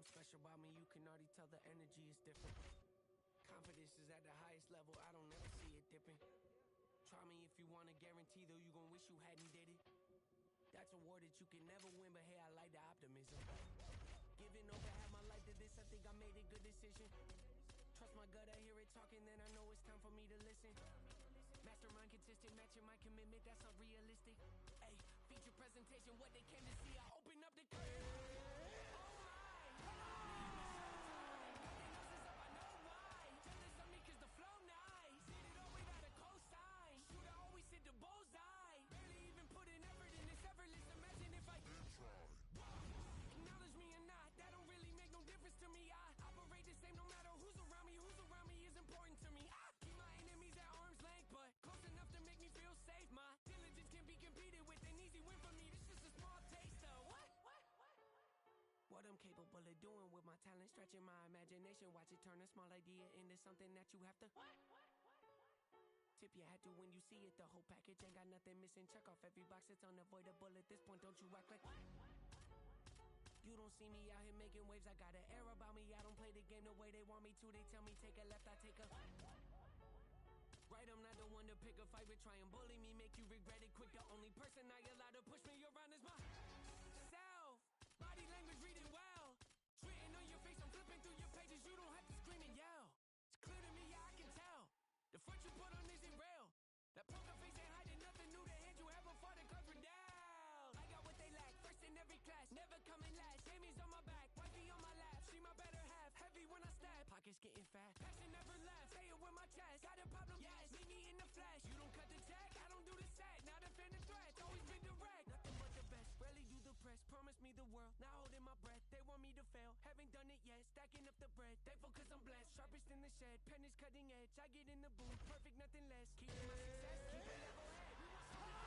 something special about me, you can already tell the energy is different. Confidence is at the highest level, I don't ever see it dipping. Try me if you want to guarantee, though you gon' wish you hadn't did it. That's a war that you can never win, but hey, I like the optimism. Giving over half my life to this, I think I made a good decision. Trust my gut, I hear it talking, then I know it's time for me to listen. Mastermind consistent, matching my commitment, that's unrealistic. Hey, feature presentation, what they came to see, I open up the curtain. Oh my, nothing else is up, I know why. Jealous of me cause the flow nice. Did it all without a cosign. Shooter always hit the bullseye. Barely even put in effort in this effortless, imagine if I did try. Acknowledge me or not, that don't really make no difference to me. I operate the same no matter who's around me is important to me. I keep my enemies at arm's length, but close enough to make me feel safe. My diligence can be competed with, an easy win for me. This just a small taste of what I'm capable of doing with my talent, stretching my imagination. Watch it turn a small idea into something that you have to tip your hat to when you see it. The whole package ain't got nothing missing. Check off every box, it's unavoidable at this point. Don't you act like you don't see me out here making waves. I got an air about me, I don't play the game the way they want me to. They tell me take a left, I take a right. I'm not the one to pick a fight with. Try and bully me, make you regret it quick. The only person I allow to push me around is myself. Body language, read it well. It's written on your face, I'm flipping through your pages. You don't have to scream and yell. It's clear to me, yeah, I can tell. The front you put on isn't real. That poker face ain't hiding nothing new. The hand you have before the cards were down. I got what they lack, first in every class, never coming last. Amy's on my back, wifey on my lap. She my better half, heavy when I stab. Pockets getting fat, passion never left. Say it with my chest, got a problem, yes. Meet me in the flesh, you don't cut the check, I don't do the set. Not defend the threats, always been direct. Nothing but the best, rarely do the press. Promise me the world, not holding my breath. They want me to fail, haven't done it yet. Stacking up the bread, thankful cause I'm blessed. Sharpest in the shed, pen is cutting edge. I get in the booth, perfect, nothing less. Keeping my success, keep a level head. We want something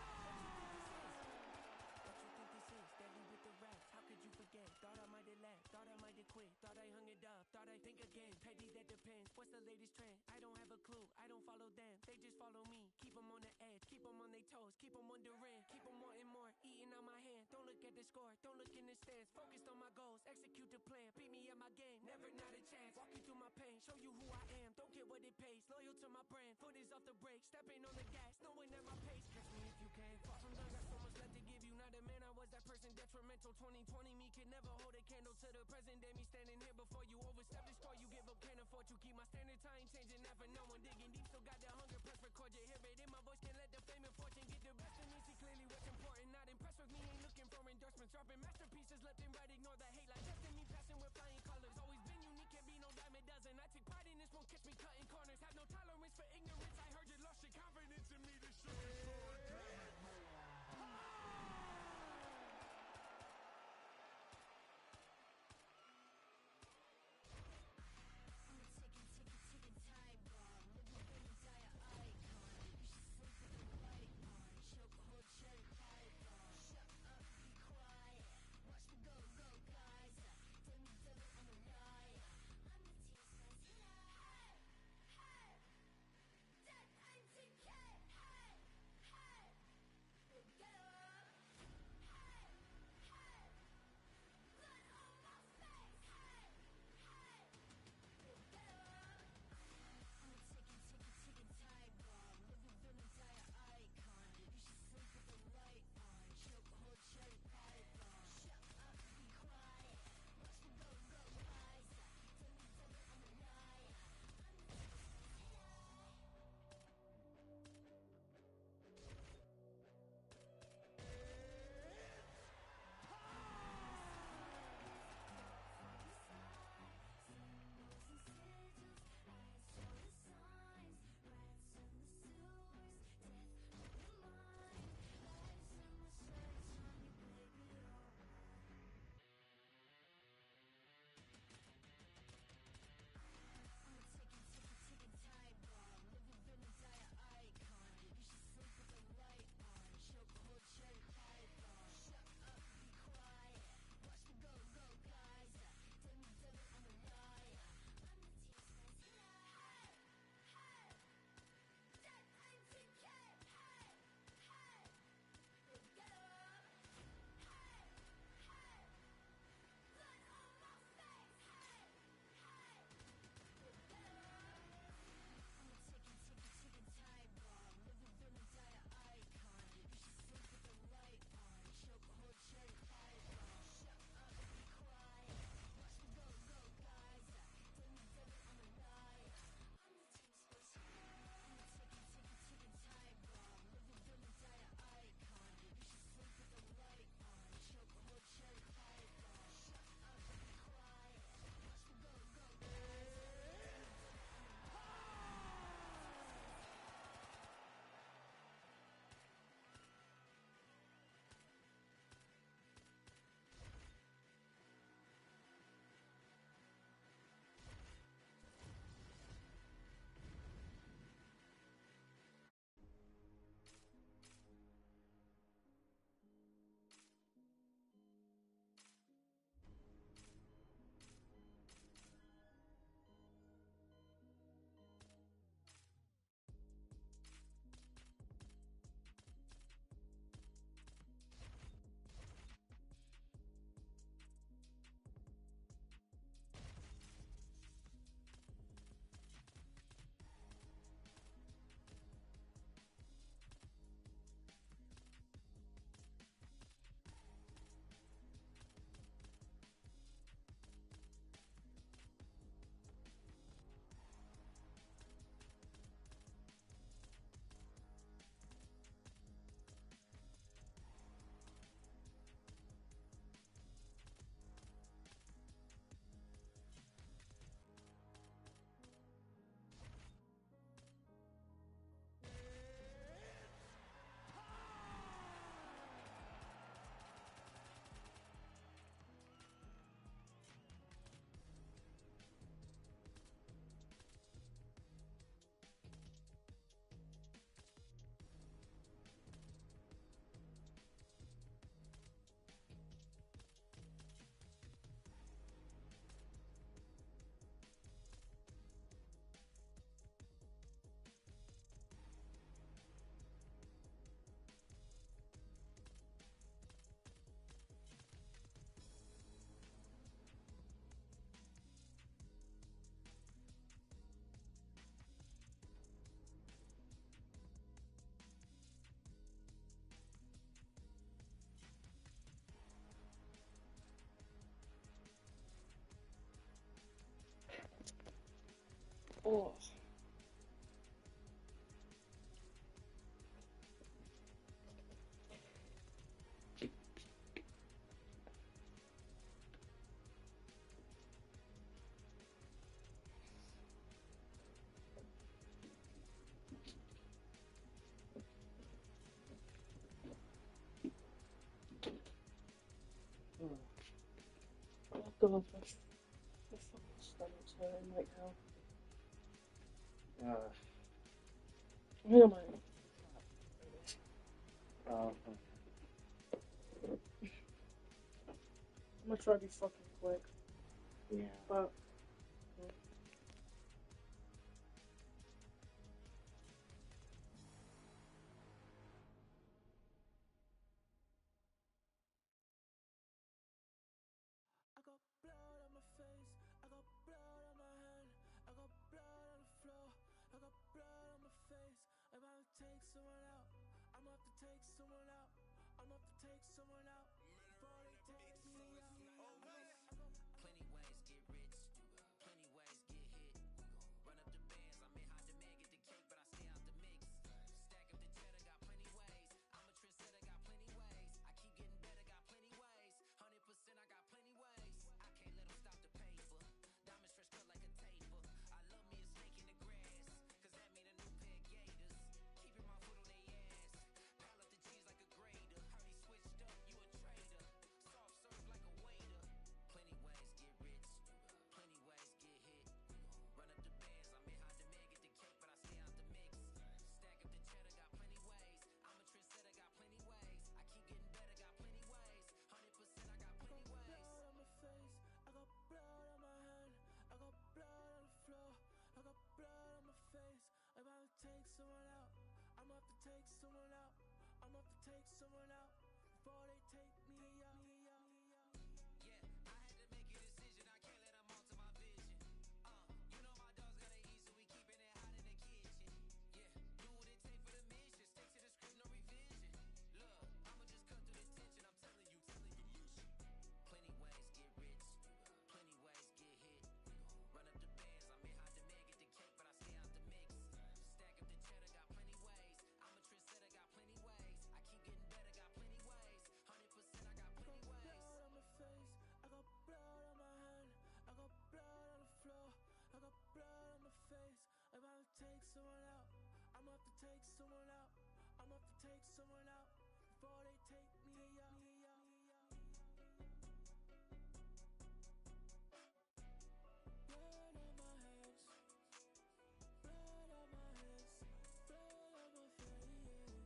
what you think this is? Deadly with the raps, how could you forget? Thought I might have left, thought I might have quit. Thought I hung it up, thought I'd think again. Petty, that depends, what's the latest trend? I don't have a clue, I don't follow them. They just follow me, keep them on the edge. Keep them on their toes, keep them wondering. Keep them wanting more, eating on my hand. Don't look at the score, don't look in the stands. Focused on my goals, execute the plan. Beat me at my game, never not a chance. Walking through my pain, show you who I am. Don't get what it pays, loyal to my brand. Foot is off the brake, stepping on the gas, knowing that my pace. Catch me if you can, far from done, got so much left to give you. Not a man, I was that person detrimental. 2020 me can never hold a candle to the present day. Me standing here before you, overstep the store you give up, can't afford to keep my standards. I ain't changing that for no one. Digging deep, still got that hunger, press record, you hear it in my voice. Can't let the fame and fortune get the best of me. See clearly what's important, not impressed with me. Ain't looking for endorsements, dropping masterpieces left and right. Ignore the hate, like testing me, passing with flying colors. Always been unique, can't be no dime a dozen. I take pride in this, won't catch me cutting corners. Have no tolerance for ignorance. I heard you lost your confidence in me. This shit is so ticking time bomb. Living in a dire icon. You should sleep with the light on. Choke hold, cherry python. Shut up, be quiet. Watch me go, go, guys. Tell me devil, I'm a liar. I'm the tears, guys. Oh. Oh god, my fucking stomach's hurting right now. Where am I? I'm gonna try to be fucking quick. Yeah. But I got blood on my face, I got blood on my hand, I got blood on the floor, I got blood on my face. I'm about to take someone out, I'm about to take someone out, I'm about to take someone out before they take me out. Plenty ways get rich, plenty ways get hit. Run up the bands, I may hide the man, get the cake, but I stay out the mix. Stack up the cheddar, got plenty ways. I'm a trendsetter, got plenty ways. I keep getting better, got plenty ways. 100% I got plenty ways. I can't let them stop the paper. Diamonds fresh cut like a taper. I love me a snake in the grass, cause that mean a new pair of gators. Keeping my foot on they ass. Pile up the cheese like a grater. Heard he switched up, you a traitor. Soft serve like a waiter. Plenty ways get rich, plenty ways get hit. Run up the bands, I may hide the man, get the cake, but I stay out the mix. Stack up the cheddar, got plenty ways. I'm a trendsetter, got plenty ways. I keep getting better, got plenty ways. 100% I got plenty ways. Blood on my face, I got blood on my hand, I got blood on the floor, I got blood on my face. I'm about to take someone out, I'm about to take someone out, I'm about to take someone out before they take me out. Yeah, I had to make a decision, I can't let them alter my vision. You know my dogs gotta eat, so we keeping it hot in the kitchen. Yeah, do what it take for the mission, stick to the script, no revision. Look, I'ma just cut through the tension, I'm telling you the mission. Plenty ways get rich, plenty ways get hit. Run up the bands, I may hide the man, get the cake, but I stay out the mix. Stack up the cheddar, got plenty ways. I'm a trendsetter, got plenty ways. I keep getting better, got plenty ways. 100% I got plenty ways. Blood on my face, I got blood on my hand, I got blood on the floor, I got blood on my face. I'm about to take someone out, I'm about to take someone out, I'm about to take someone out before they take me out. Blood on my hands, blood on my hands, blood on my face.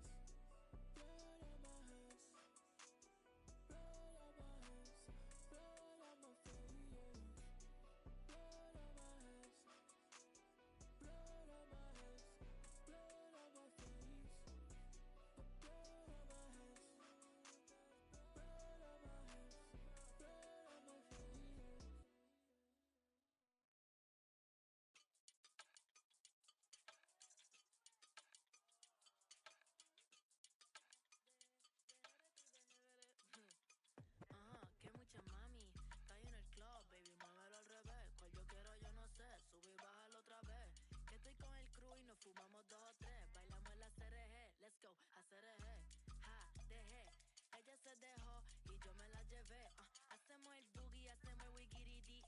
Blood on my hands, blood on my hands, blood on my face. Blood on my hands, blood on my hands, blood on my face. Blood on my hands, blood on my hands, blood on my face. Que mucha mami, está ahí en el club, baby, muévelo al revés. Cual yo quiero, yo no sé, sube y bájalo otra vez. Que estoy con el crew y nos fumamos 2 o 3. Bailamos en la CRG, let's go, a CRG. Ja, dejé, ella se dejó y yo me la llevé. Hacemos el boogie, hacemos el wigiridi.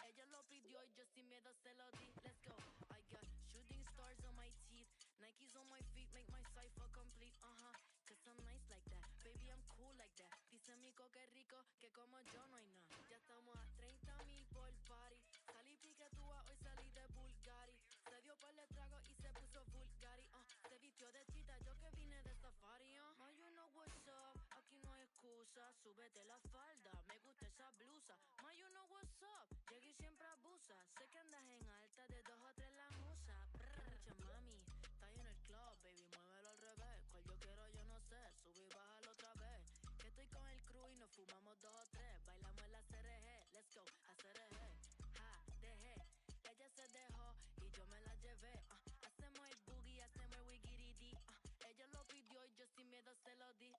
Ella lo pidió y yo sin miedo se lo di. Let's go, I got shooting stars on my teeth. Nikes on my feet make my cipher complete. Cause I'm nice like that, baby, I'm cool like that. Dice Mico que rico, que como yo no hay nada. Ya estamos a 30,000 por party. Salí piquetúa, hoy salí de Bulgari. Se dio par de trago y se puso Bulgari. Se vistió de chita, yo que vine de safari. Ma, you know what's up, aquí no hay excusa. Súbete la falda, me gusta esa blusa. Ma, you know what's up, llegué y siempre abusa. Sé que andas en alta, de 2 o 3 la musa. Mucha mami, está ahí en el club, baby, muévelo al revés. Cual yo quiero, yo no sé, sube y bájalo otra vez. Que estoy con el crew y nos fumamos 2 o 3. Bailamos en la CRG, let's go, a CRG. Ja, dejé, ella se dejó y yo me la llevé. Hacemos el boogie, hacemos el wigiridi. Ella lo pidió y yo sin miedo se lo di.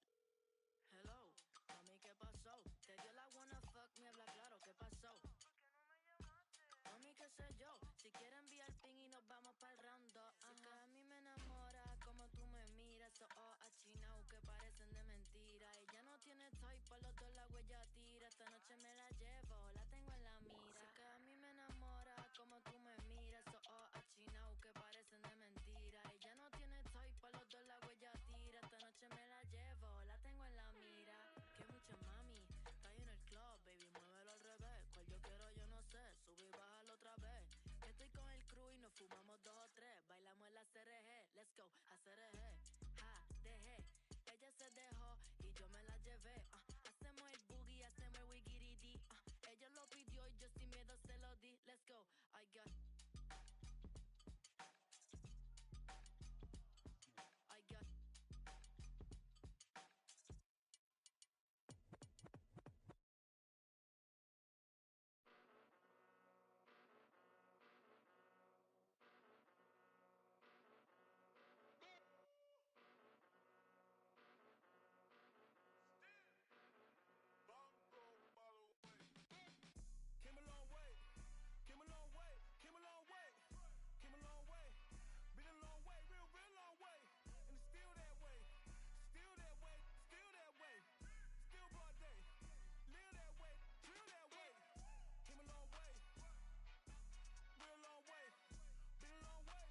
Hello, mami, ¿qué pasó? Te dio la wanna fuck, me habla claro, ¿qué pasó? ¿Por qué no me llamaste? Mami, qué sé yo, si quiere enviar ping y nos vamos pa'l round 2. Sé que a mí me enamora como tú me miras. Esos ojos achinados que parecen de mentira. Ella no tiene type, pa' los dos la huella tira. Esta noche me la llevo, la tengo en la mira. Sé que a mí me enamora como tú me miras. Esos ojos achinados que parecen de mentira. Ella no tiene type, pa' los dos la huella tira. Esta noche me la llevo, la tengo en la mira. Que mucha mami, está ahí en el club, baby, muévelo al revés. Cual yo quiero, yo no sé, sube y bájalo otra vez. Que estoy con el crew y nos fumamos 2 o 3. Bailamos en la CRG, let's go, a CRG. Ja, dejé, ella se dejó y yo me la llevé. Hacemos el boogie, hacemos el wigiridi. Ella lo pidió y yo sin miedo se lo di. Let's go, I got Came a long way, came a long way, came a long way, came a long way. Been a long way, real, real long way. And it's still that way, still that way, still that way. Still broad day, live that way, drill that way. Came a long way, real long way. Been a long way,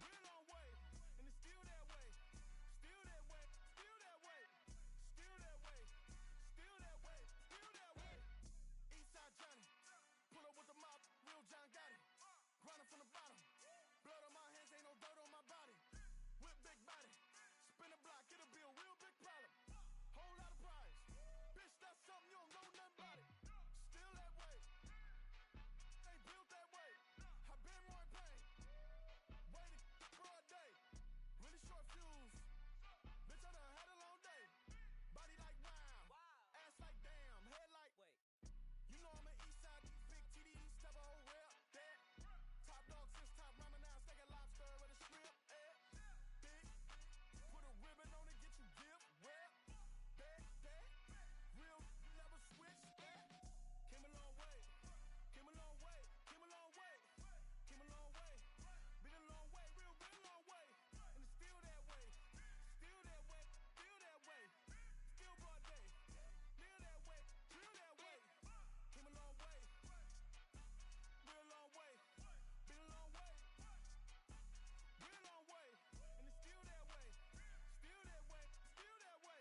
real long way. And it's still that way, still that way, still that way, still that way, still that way, still that way. Eastside Johnny, pull up with the mob, real John Gotti. Grinding from the bottom, blood on my hands, ain't no dirt on my body. Whip big body, spin a block, it'll be a real big problem. Whole lot of prize, bitch, that's something you don't know nothing about it. Still that way, ain't built that way. I been more in pain, waiting broad day. Really short fuse, bitch, I done had a long day. Body like wow, ass like damn, head like wait. You know I'm an east side, big TDE, step a whole rep, that. Top dog, 6 top ramen now, steak and lobster with a shrimp, big, put a ribbon on it, get you gift, rep, that, real, never switch, that. Came a long way, came a long way, came a long way, came a long way. Been a long way, real, real long way. And it's still that way, still that way, still that way. Still broad day, live that way, drill that way. Came a long way, real long way. Been a long way, real long way. And it's still that way, still that way, still that way,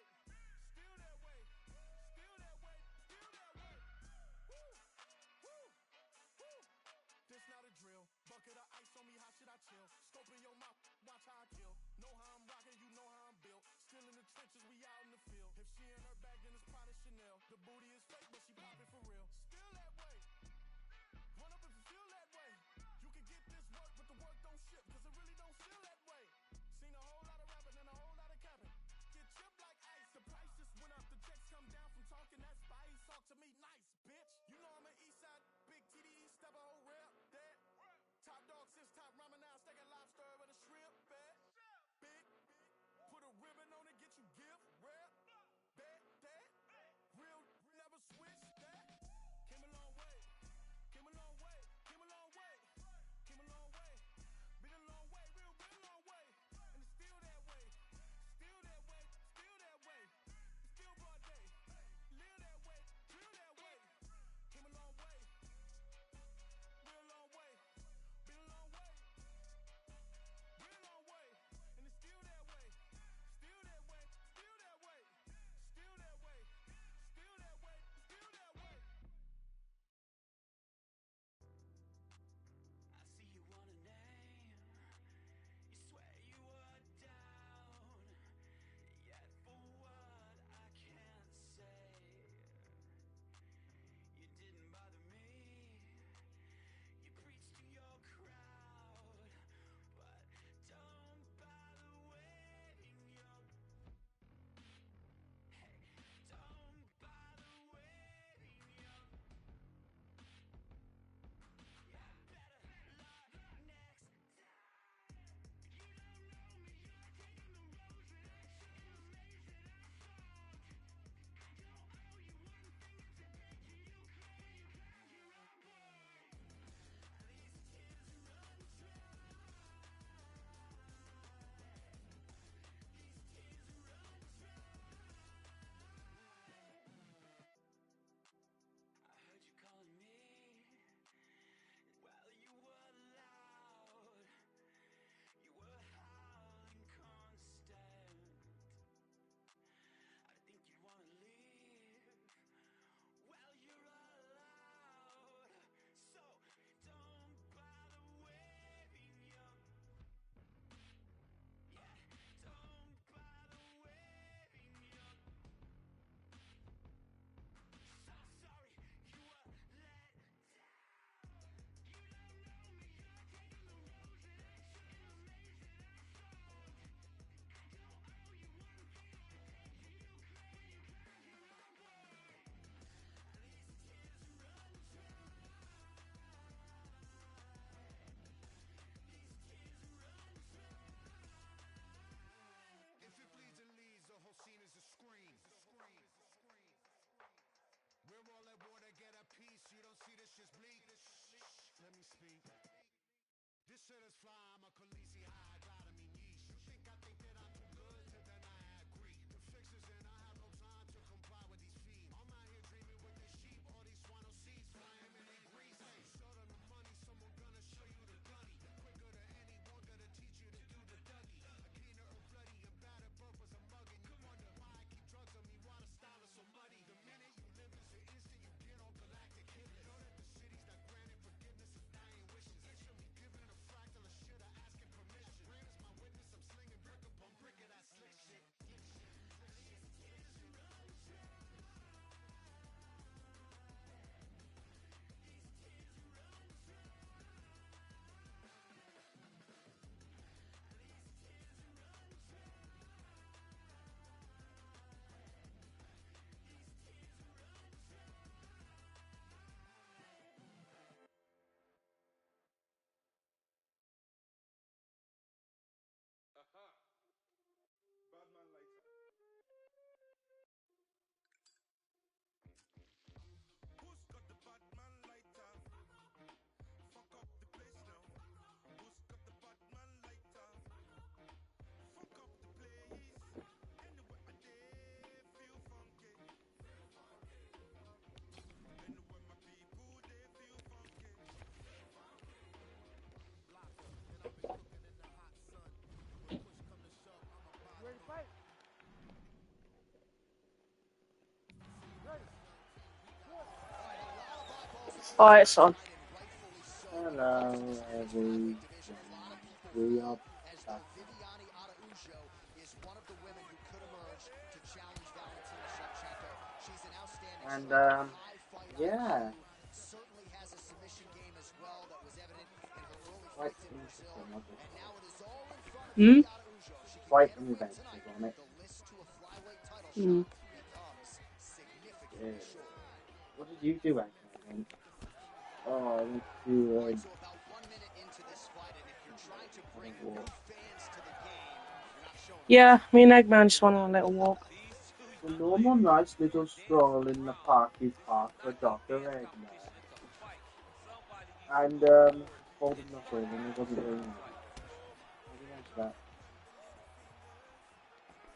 still that way, still that way, still that way. Woo, woo, woo. This not a drill. Bucket of ice on me, how should I chill? Scope in your mouth, watch how I kill. Know how I'm rocking, you know how I'm built. Still in the trenches, we out in the field. If she in her bag, then it's Prada Chanel. The booty is fake, but she poppin' for real. Still that way. Run up if you feel that way. You can get this work, but the work don't ship, cause it really don't feel that way. Seen a whole lot of rapping and a whole lot of capping. Get chipped like ice. The price just went up, the checks come down from talking that spice. Talk to me nice, bitch. You know I'm an east side, big TDE, step a whole rep, that. Top dog, 6 top ramen now, steak and lobster with a shrimp, big, put a ribbon on it, get you gift, rep, that, real, never switch, that. Alright, it's on. Hello, everyone. We are back. And, yeah. Quite interesting, obviously. Quite uneventful on it. Yeah. What did you do, actually? Oh, I went to, Yeah, me and Eggman just went on a little walk. a normal, nice little stroll in the park is park for Dr. Eggman. And, holding the phone and it wasn't very nice. How do you like that?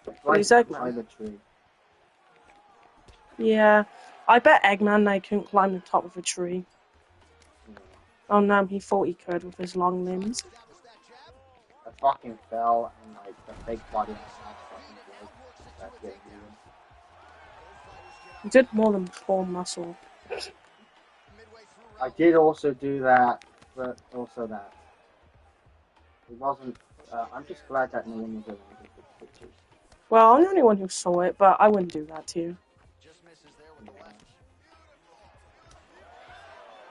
Who's Right Eggman? by the tree. Yeah, I bet Eggman they couldn't climb the top of a tree. Yeah. Oh no, he thought he could with his long limbs. I fucking fell and like the big body I fucking broke. That's getting weird. He did more than pull muscle. I did also do that, but also that. It wasn't. I'm just glad that no one was around to take pictures. Well, I'm the only one who saw it, but I wouldn't do that to you. Yeah.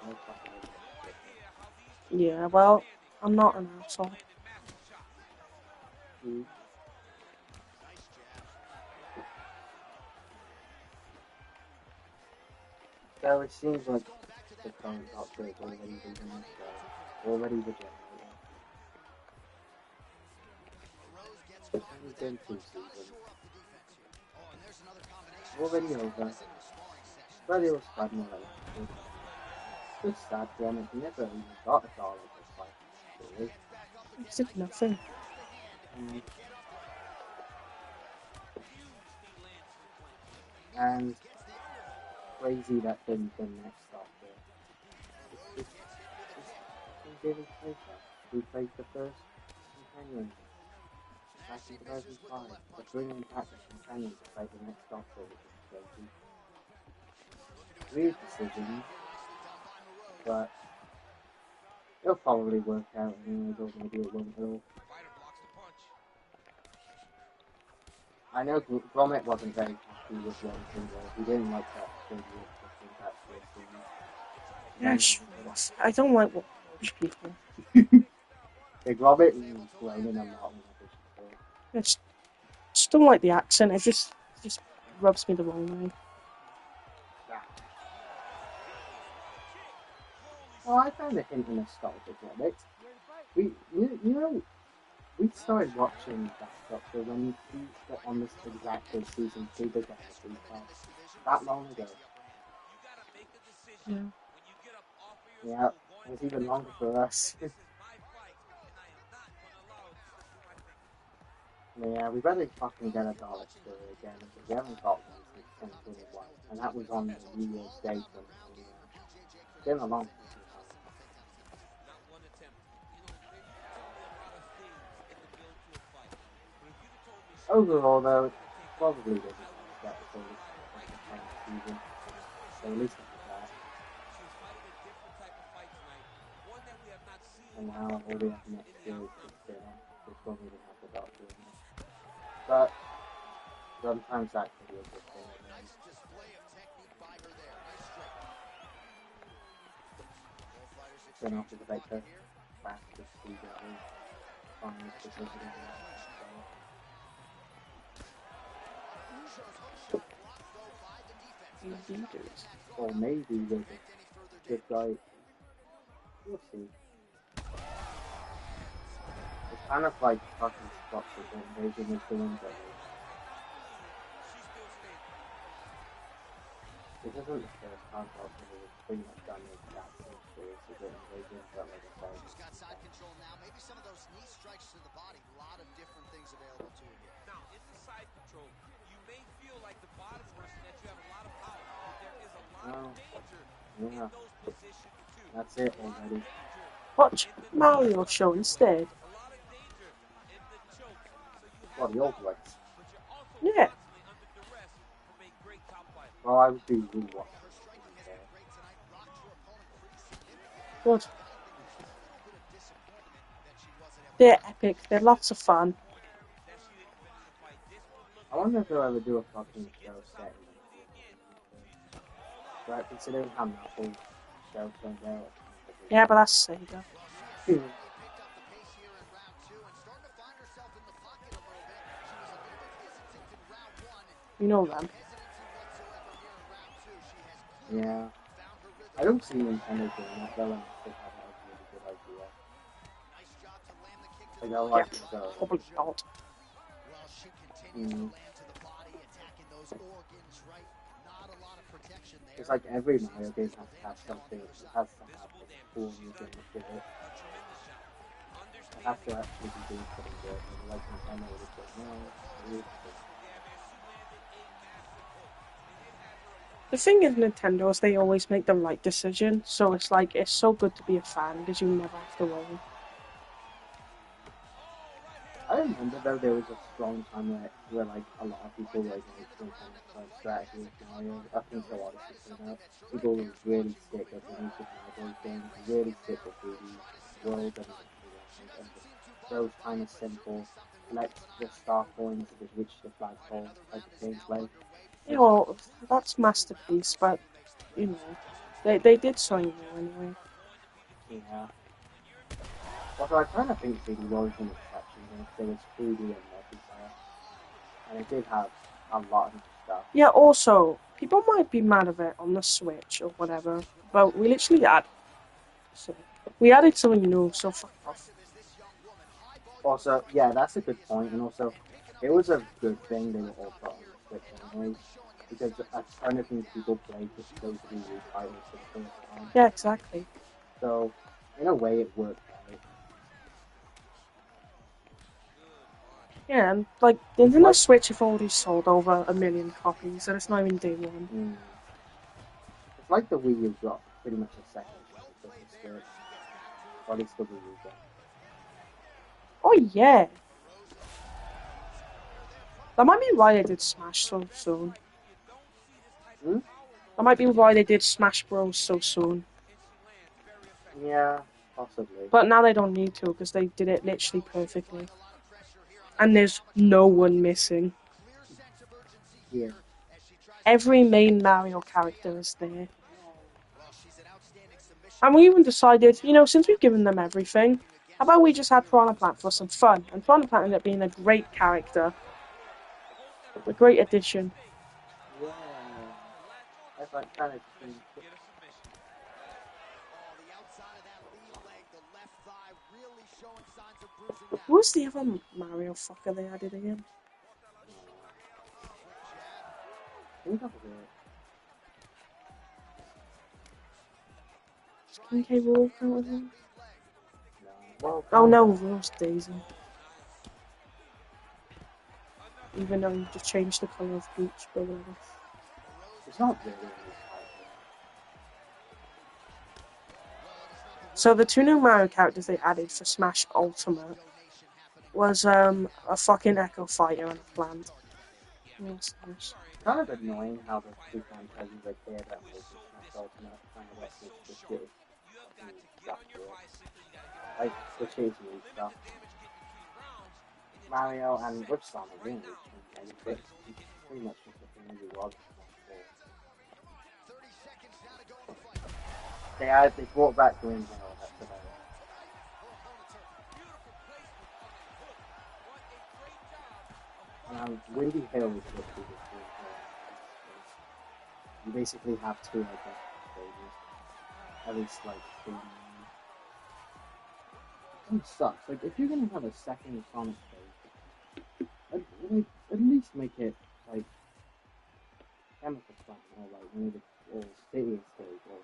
No fucking way. Yeah, well, I'm not an asshole. So it seems like the current doctor is already vegan, already regenerating. It's only been 2 seasons. Already over. But it was fun when I watched it. It's sad for him, he never even got a dollar this fight. Really. He did nothing. And crazy that the next doctor. It's David Clayton, who played the first companion back in 2005. But bringing back the companion to play the next doctor is crazy. Weird decision, but it'll probably work out anyways, or maybe it won't at all. I know Gromit wasn't very happy with one thing though. He didn't like that thing with that first thing. Yeah, I don't like Welsh people. Yeah, Gromit was groaning a lot when I was I just don't like the accent. It just rubs me the wrong way. Oh, I found a hint of nostalgia from it. We started watching that Doctor when he got on this exactly season 2 began that long ago. Yeah. Yeah, it was even longer for us. Yeah, we better fucking get a dollar store again because we haven't got one since 2021, and that was on the New Year's Day 2021. It's been a long fucking time. Overall, though, it's probably the best episode of the current season, so at least that's that. And now all we have next year is just dinner, which won't even have the doctor in it. But sometimes that can be a good thing. Turn off the vector, back to see that we find the visiting. Leaders. Or maybe with a good guy. We'll see. It's kind of like fucking spots with the invasion is doing, but this isn't the first time possible. It's pretty much done the exact same series as the invasion, but like I said, Who's got side control now? Maybe some of those knee strikes to the body. A lot of different things available to him here. Now, in the side control, you may feel like the bottom person that you have a lot of power, but there is a lot of danger in those positions too. That's it already. Watch Mario show instead. A lot of danger in the chokes, so you have Well, the old ones. but you're also Yeah. constantly under duress from a great top fighter. Well, I would do rewatch. Good. They're epic. They're lots of fun. I wonder if they'll ever do a fucking show set in right, considering how that whole show turned out. Yeah, but that's Sega. You know them. Yeah. I don't see Nintendo doing that though, and I think that was a really good idea. Like, I like it though. Probably not. It's like every Mario game has to have something, it has to have like a cool new gimmick with it. It has to actually be doing something good, and like Nintendo would just go, no, it's The thing is, Nintendo is they always make the right decision, so it's like it's so good to be a fan because you never have to worry. I remember though there was a strong time where like a lot of people like Nintendo strategy with Mario up until Odyssey came out. People were really sick of the new Super Mario games, really sick of 3D world and those kind of simple collect the star coins and just reach the flagpole type of gameplay. You know, that's masterpiece, but you know, they did something new anyway. Yeah. Also, I kind of think 3D was an exception here. There was 3D and multiplayer, and it did have a lot of stuff. Yeah, also, people might be mad of it on the Switch or whatever, but we literally we added something new, so fuck off. Also, yeah, that's a good point, and also, it was a good thing they were all put on the Switch anyways, because a ton of new people played just those Wii U titles for the first time. Yeah, exactly. So, in a way, it worked out. Yeah, and like, the Nintendo Switch have already sold over 1 million copies, and it's not even day one. It's like the Wii U got pretty much a second chance of the Switch. Or at least the Wii U got. Oh yeah! That might be why they did Smash so soon. That might be why they did Smash Bros so soon. Yeah, possibly. But now they don't need to, because they did it literally perfectly. And there's no one missing. Yeah. Every main Mario character is there. And we even decided, you know, since we've given them everything, how about we just had Piranha Plant for some fun? And Piranha Plant ended up being a great character. A great addition. Yeah. That's like kind of cool. Who's the other Mario fucker they added again? Can K-Rool count with him? No. Well, Oh no, kinda. Rose Daisy. Even though you just changed the colour of Peach, but whatever. It's not really a new character. So the 2 new Mario characters they added for Smash Ultimate was a fucking Echo Fighter and a plant. Yes, yes. Kind of annoying how the two franchises they care about making Smash Ultimate kind of got this shit fucking stuff to it. Like the shitty new stuff. Mario and with Sonic really changed but it's pretty much just the thing as it was in Smash 4. They brought back Green Hill, that's about it. And Windy Hill is literally just Green Hill. You basically have two identical stages. At least like the it sucks. Like if you're gonna have a second Sonic stage, at least make it like Chemical Plant or like maybe or City stage or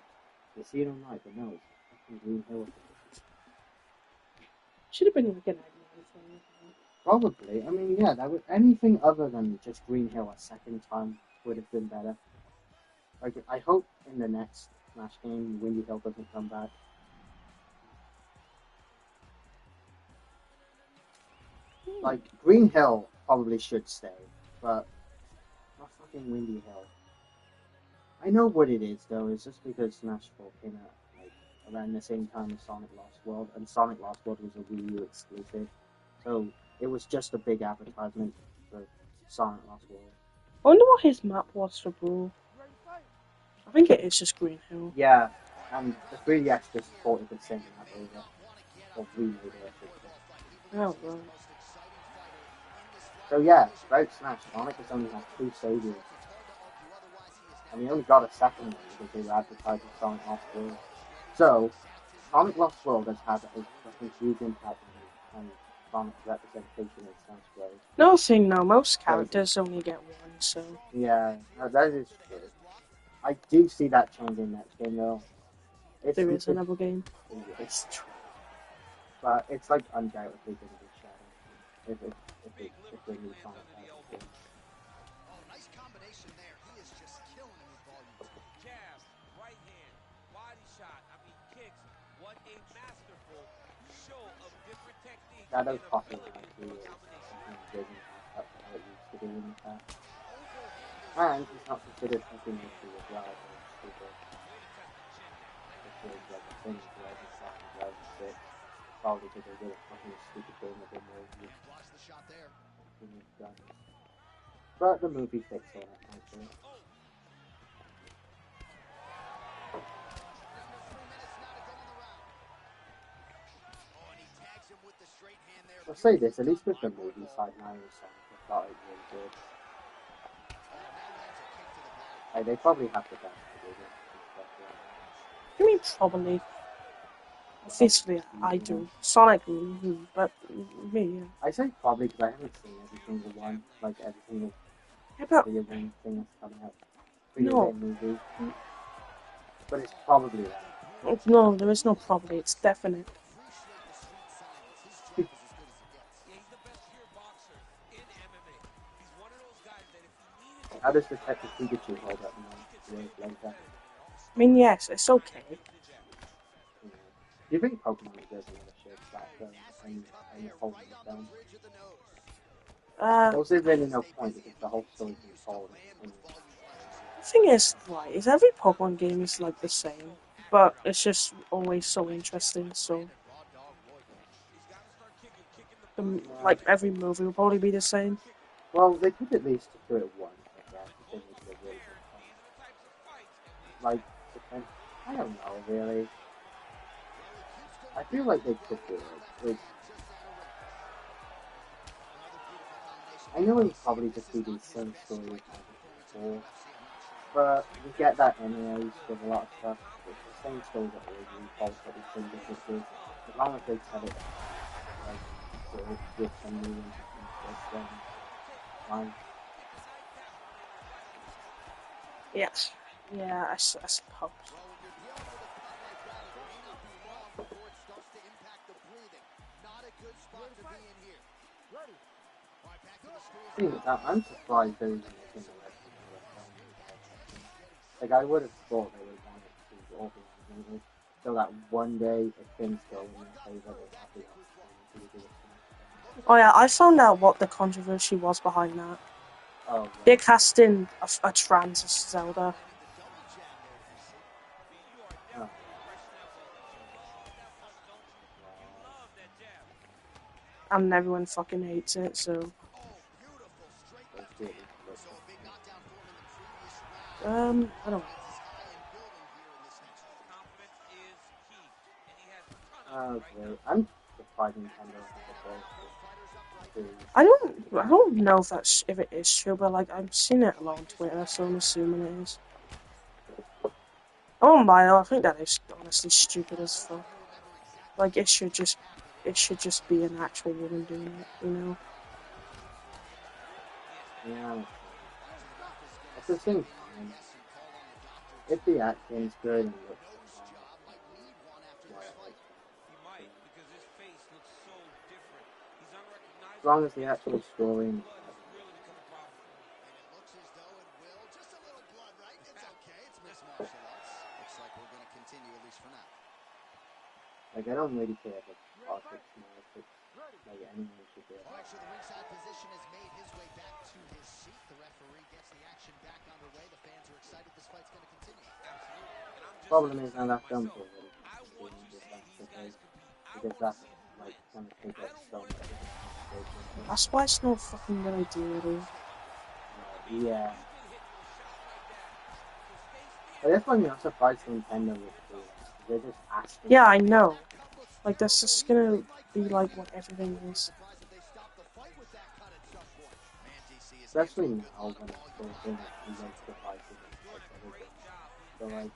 Casino Night, but no, it's fucking Green Hill. Should have been like an Eggman thing. Probably. I mean, yeah, that would anything other than just Green Hill a second time would have been better. Like I hope in the next Smash game, Windy Hill doesn't come back. Like Green Hill probably should stay, but not fucking Windy Hill. I know what it is though. It's just because Smash 4 came out like around the same time as Sonic Lost World, and Sonic Lost World was a Wii U exclusive, so it was just a big advertisement for Sonic Lost World. I wonder what his map was for Brawl. I think it is just Green Hill. Yeah, and the 3DS just ported the same map over, or remade it. Oh right. So yeah, about Smash, Sonic has only had 2 stages. And he only got a second one because they were advertising Sonic Lost World. So, Sonic Lost World has had a fucking huge impact on Sonic's representation in Smash Bros. No thing now, most characters only get one, so. Yeah, no, that is true. I do see that changing next game though. There is another game. It's true. But it's like undoubtedly going to be Shadow if they move Sonic out. Nice combination there. He is just killing him with volume. Jab, right hand, body shot. I mean kicks. What a masterful show of different techniques. Shadow's popping out too. That's how it used to be in the past. And he's not considered something issue as well. Stupid. This is like a thing for every time he does it. Probably because they did a fucking stupid game of the movie. Blocks the shot there. But the movie fixed on it, actually. I'll say this, at least with the movie side, Mario Sonic, I thought it really good. Like, they probably have the best division. I mean, probably. Obviously, I do. Sonic, but me, yeah. I say probably because I haven't seen every single one, like every single video game thing that's coming out. Video game movie. But it's probably that. No, there is no probably, it's definite. How does Detective Pikachu hold up now, years later? I mean, yes, it's okay. Do you think Pokemon deserves another shit back though, and holding it down? Or is there really no point because the whole story's been told? The thing is, right, is every Pokemon game is like the same, but it's just always so interesting, so... like, every movie will probably be the same. Well, they could at least do it once, I guess, if they make it really good. Like, I don't know, really. I feel like they could do it. Like, I know it would probably just be the same story as before, but we get that anyways with a lot of stuff. It's the same story that always retold, but it's been different. As long as they tell it like with some new interesting stuff, then fine. Yes. Yeah, I suppose. spot to be in here. Ready. All right, back to the schools. Thing is that I'm surprised they're even making the rest of the film. Like I would have thought they would want it to be organized. So that one day if things go in their favor, they have the opportunity to do it. Oh yeah, I found out what the controversy was behind that. Oh, They're right. casting a trans Zelda. Oh. And everyone fucking hates it, so... I don't know. Okay, I'm surprised Nintendo has I don't know if it is true, but like I've seen it a lot on Twitter, so I'm assuming it is. Oh my, I think that is honestly stupid as fuck. Like it should just be an actual woman doing it, you know? Yeah. At the same time, if the acting's good and looks as long as the actual story and like I don't really care if it's politics now, if it's like anyone should do it. All right, so the ringside position has made his way back to his seat. The referee gets the action back underway. The fans are excited. This fight's going to continue. Problem is now that film's already because that's like gonna take up so much of the conversation. That's why it's no fucking good idea, dude. Yeah. But that's why I'm surprised Nintendo would do it. They're just asking. Yeah, I know. Like that's just gonna be like what everything is. Especially now when they're doing remote devices and like everything. So like,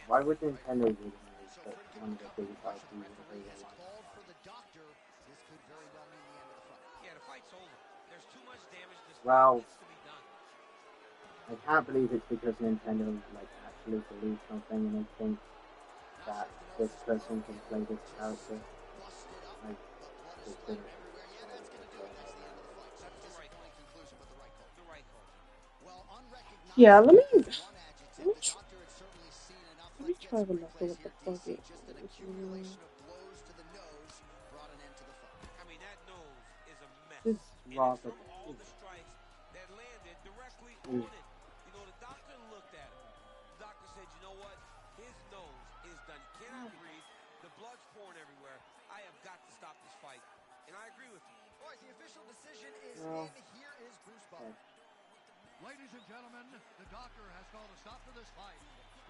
why would Nintendo do that? One of the biggest IPs in the Well, I can't believe it's because Nintendo like actually believes something and they think that this person can play this character. Like, it's been Yeah, let me try to look at what the fuck it is. This rather the doctor looked at him. The doctor said, you know what? His nose is done. He cannot breathe. The blood's pouring everywhere. I have got to stop this fight. And I agree with you. All right, the official decision is in. Here is Bruce Buffer. Ladies and gentlemen, the doctor has called a stop to this fight.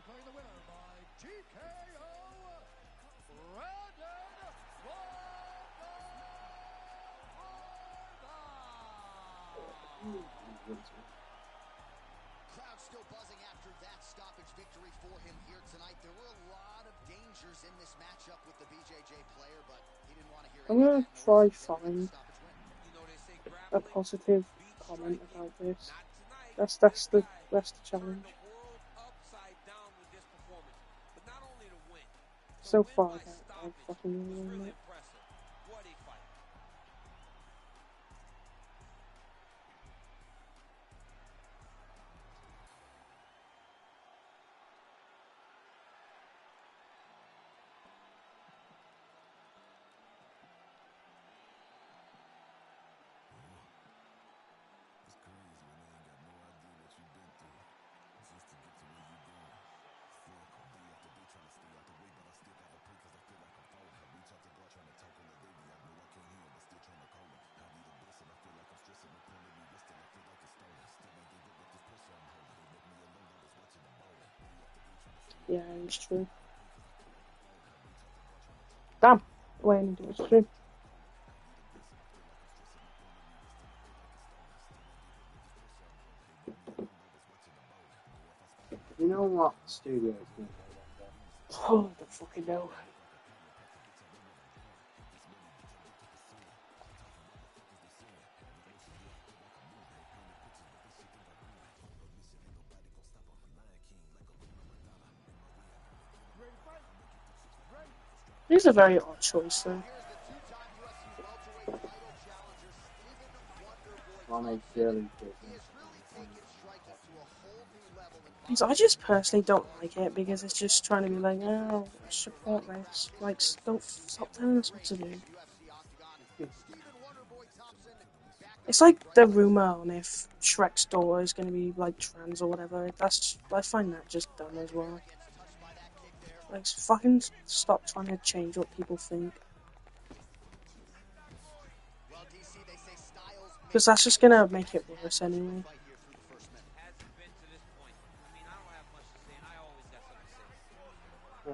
Declaring the winner by TKO, Brandon Crowd still buzzing after that stoppage victory for him here tonight. There were a lot of dangers in this matchup with the BJJ player, but he didn't want to hear I'm gonna try find a positive comment about this. That's the challenge. So far, I fucking ruined it. Yeah, it's true. Damn, when it's true. You know what studio is doing that? Oh, I don't fucking know. It is a very odd choice, though. Well, they surely did. Because I just personally don't like it because it's just trying to be like, oh, support this. Like, don't stop telling us what to do. It's like the rumor on if Shrek's daughter is going to be like trans or whatever. I find that just dumb as well. Like, fucking stop trying to change what people think. Because that's just gonna make it worse anyway. Yeah.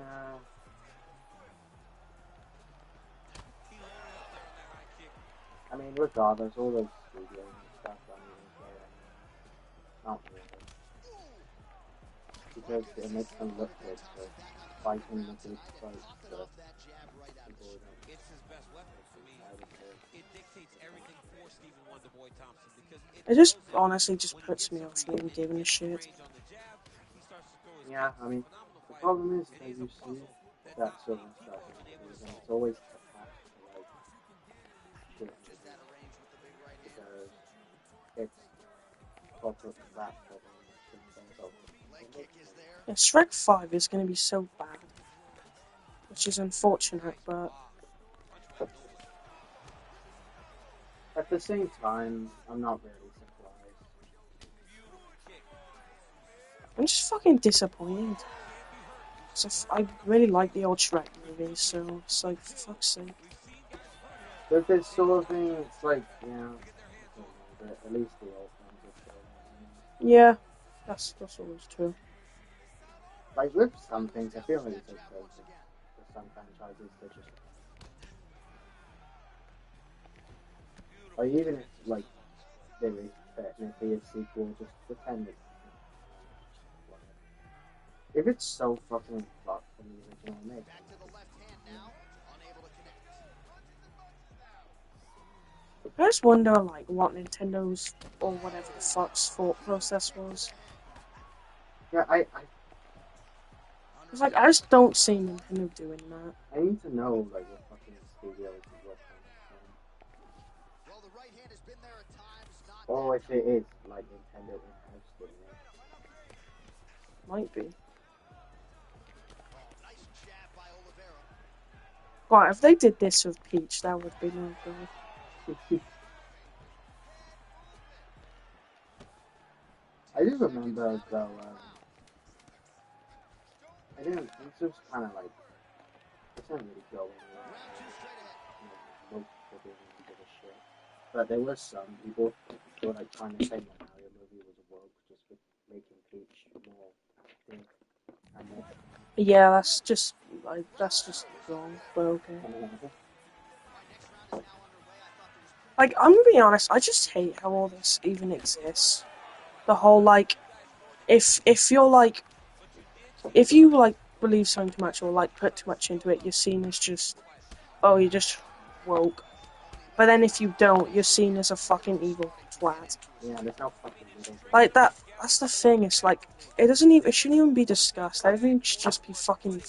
I mean, regardless, all those studios and stuff don't even care anymore. Not really. Because it makes them look good, so fighting the good fight, so people don't. It's his best weapon. I mean, it dictates everything for Stephen Wonderboy Thompson because It just honestly just puts me off even giving a shit. Yeah, I mean, the problem is that you see that sort of stuff in movies, and it's always attached to like shit movies because it's corporate crap that they can say about it. Yeah, Shrek 5 is gonna be so bad. Which is unfortunate, but at the same time, I'm not really surprised. I'm just fucking disappointed. So I really like the old Shrek movies, so it's like, for fuck's sake. But this sort of thing, it's like, yeah, but at least the old ones are still there. Yeah, that's always true. Like with some things, I feel like it's okay for some franchises to just, or even if like there is technically a sequel, just pretend it's whatever. If it's so fucking fucked from the original, make I just wonder, like, what Nintendo's or whatever the fuck's thought process was. Yeah, It's like, I just don't see Nintendo doing that. I need to know like what fucking studios is working on. Or if it is like Nintendo in-house doing it. Might be. Right, if they did this with Peach, that would be no good. I do remember though, I didn't, it's just kind of like, it didn't really go anywhere. Most people didn't give a shit. But there was some people who were like trying to say the Mario movie was woke just for making Peach more active and more. Yeah, that's just wrong, but okay. Like, I'm gonna be honest, I just hate how all this even exists. The whole, like, if you're like, if you like believe something too much or like put too much into it, you're seen as just, oh, you're just woke. But then if you don't, you're seen as a fucking evil twat. Yeah, there's no fucking middle. Like that's the thing. It's like it shouldn't even be discussed. Everything should just be fucking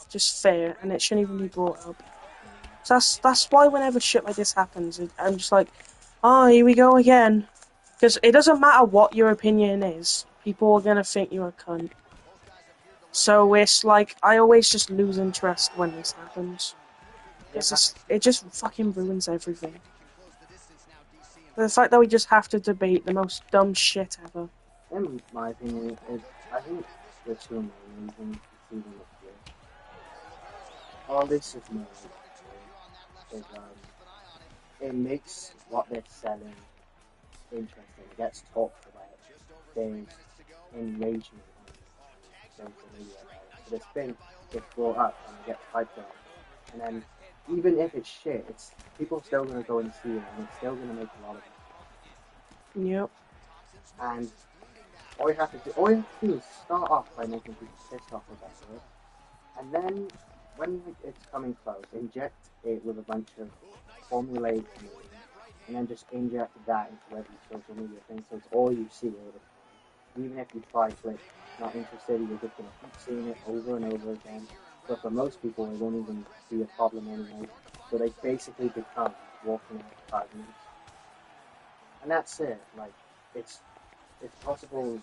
just fair, and it shouldn't even be brought up. So that's why whenever shit like this happens, I'm just like, oh, here we go again. Because it doesn't matter what your opinion is, people are gonna think you're a cunt. So it's like, I always just lose interest when this happens. Because it just fucking ruins everything. The fact that we just have to debate the most dumb shit ever. In my opinion, I think the two main reasons it's even exist. All this is more is it makes what they're selling interesting. It gets talked about. There's engagement on social media about it. So this thing gets brought up and it gets hyped up. And then even if it's shit, it's people still gonna go and see it and it's still gonna make a lot of money. Yep. And all you have to do is start off by making people pissed off about it. And then when it's coming close, inject it with a bunch of formulaic memes, and then just inject that into every social media thing, so it's all you see all the time. Even if you try click not interested, you're just gonna keep seeing it over and over again. But for most people, it won't even be a problem anyway. So they basically become walking out 5 minutes. And that's it. Like, it's possible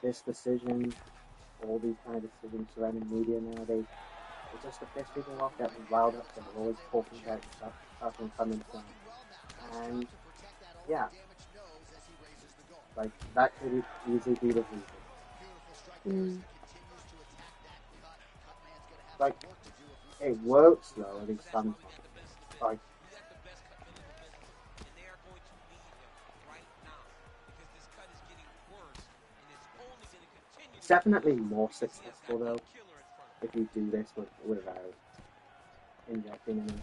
this decision, all these kind of decisions surrounding media nowadays, it's just to piss people off, get them riled up, so they're always talking about stuff and coming from. And yeah, like that could easily be the reason. Like, it works though, at least sometimes. Like, it's definitely more successful though if you do this without injecting any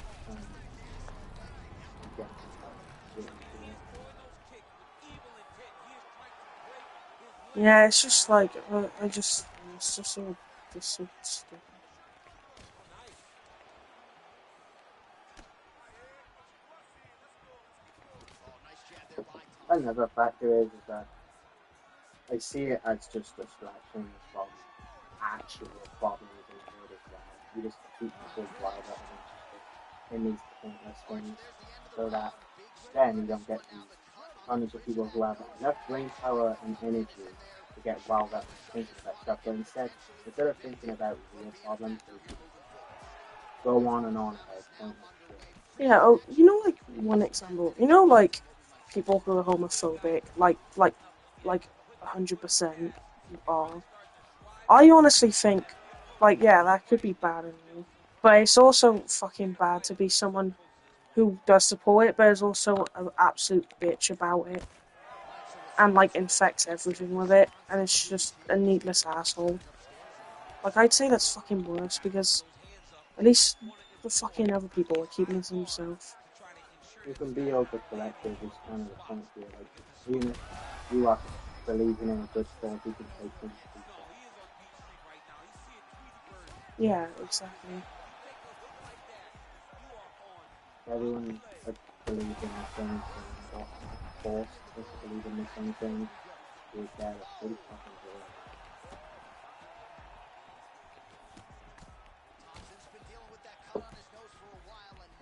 injecting shit into it. Yeah, it's just like it's just so stupid. Another factor is that I see it as just distractions from actual problems in the world as well. You just keep people riled up and interested in these pointless things, so that then you don't get these tons of people who have enough brain power and energy to get riled up thinking about stuff. But instead of thinking about real problems, they just go on and on about pointless shit. Yeah, oh, you know, like, one example, you know, like, people who are homophobic, like 100% are. I honestly think, like, yeah, that could be bad in you, but it's also fucking bad to be someone who does support it, but is also an absolute bitch about it, and, like, infects everything with it, and it's just a needless asshole. Like, I'd say that's fucking worse, because at least the fucking other people are keeping it to themselves. You can be over-collective is kind of the point here. Like, even if you are believing in a good cause, you can take things too far. Yeah, exactly. Everyone believes in the same thing, or forced to believe in the same thing, is that it's pretty fucking good.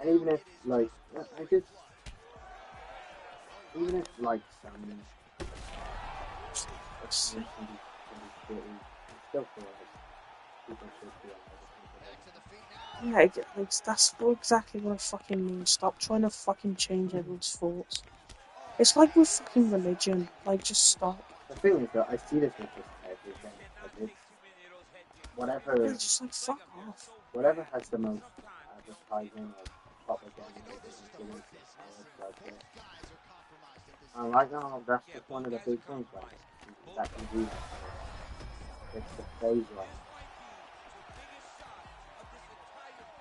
And even if, like, even if, like, some opinions can be shitty, I still feel like people should be allowed to think about it. Yeah, like, that's exactly what I fucking mean. Stop trying to fucking change everyone's thoughts. It's like with fucking religion. Like, just stop. The thing is that I see this with just everything. Like, it's whatever, Yeah, just like, fuck off. whatever has the most advertising or propaganda influence does it. And right now, that's just one of the big things that can do that. It's the phase right now.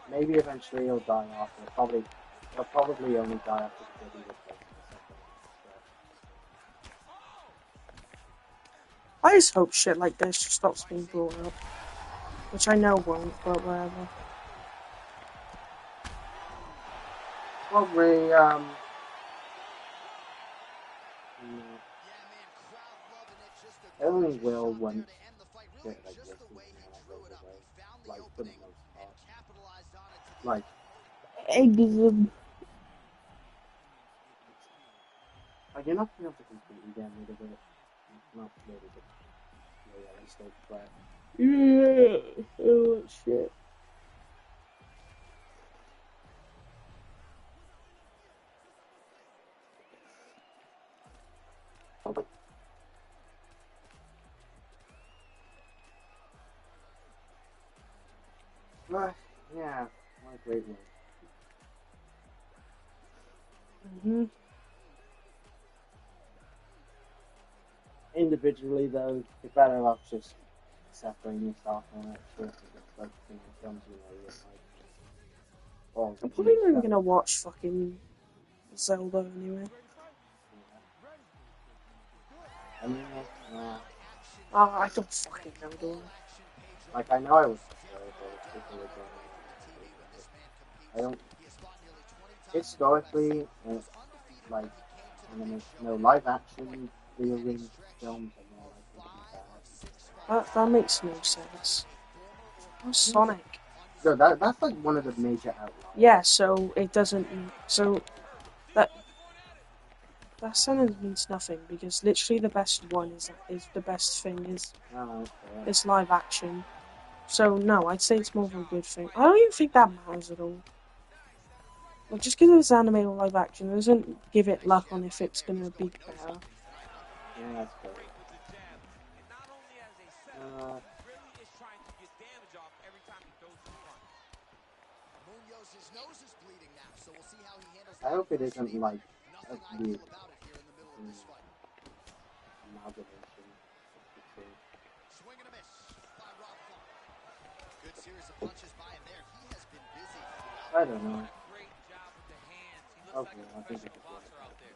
Maybe eventually he'll die off. He'll probably only die after the body replacement or something. I just hope shit like this just stops being brought up. Which I know won't, but whatever. Probably, it only will once shit like this goes away. Like, for the most part. Like, you're not going to completely get rid of it. Not really realistic, but Yeah. Oh, shit. yeah, what a great one. Individually, though, you're better off just separating yourself from that shit and just focusing on films you know you like. I'm probably not even gonna watch fucking Zelda anyway. I mean, I don't fucking know, do I? like, I know I was people were going I don't. Historically, like, live action video game films are more likely to be bad. That makes no sense. Oh, Sonic. So that's like one of the major outliers. Yeah, so it doesn't. So that sentence means nothing because literally the best one is the best thing Oh, okay. is live action. So no, I'd say it's more of a good thing. I don't even think that matters at all. Like just because it's anime or live action doesn't give it luck on if it's gonna be better. Yeah, that's fair. Munoz' nose is bleeding now, so we'll see how he handles I that hope it first. isn't like a Nothing weird ideal about it here in the middle of this fight. amalgamation of the two. Swing and a miss by Rafa. Good series of punches by him there. He has been busy throughout. I don't know. Great job with the hands. He looks Okay, like a I think professional it's boxer out there.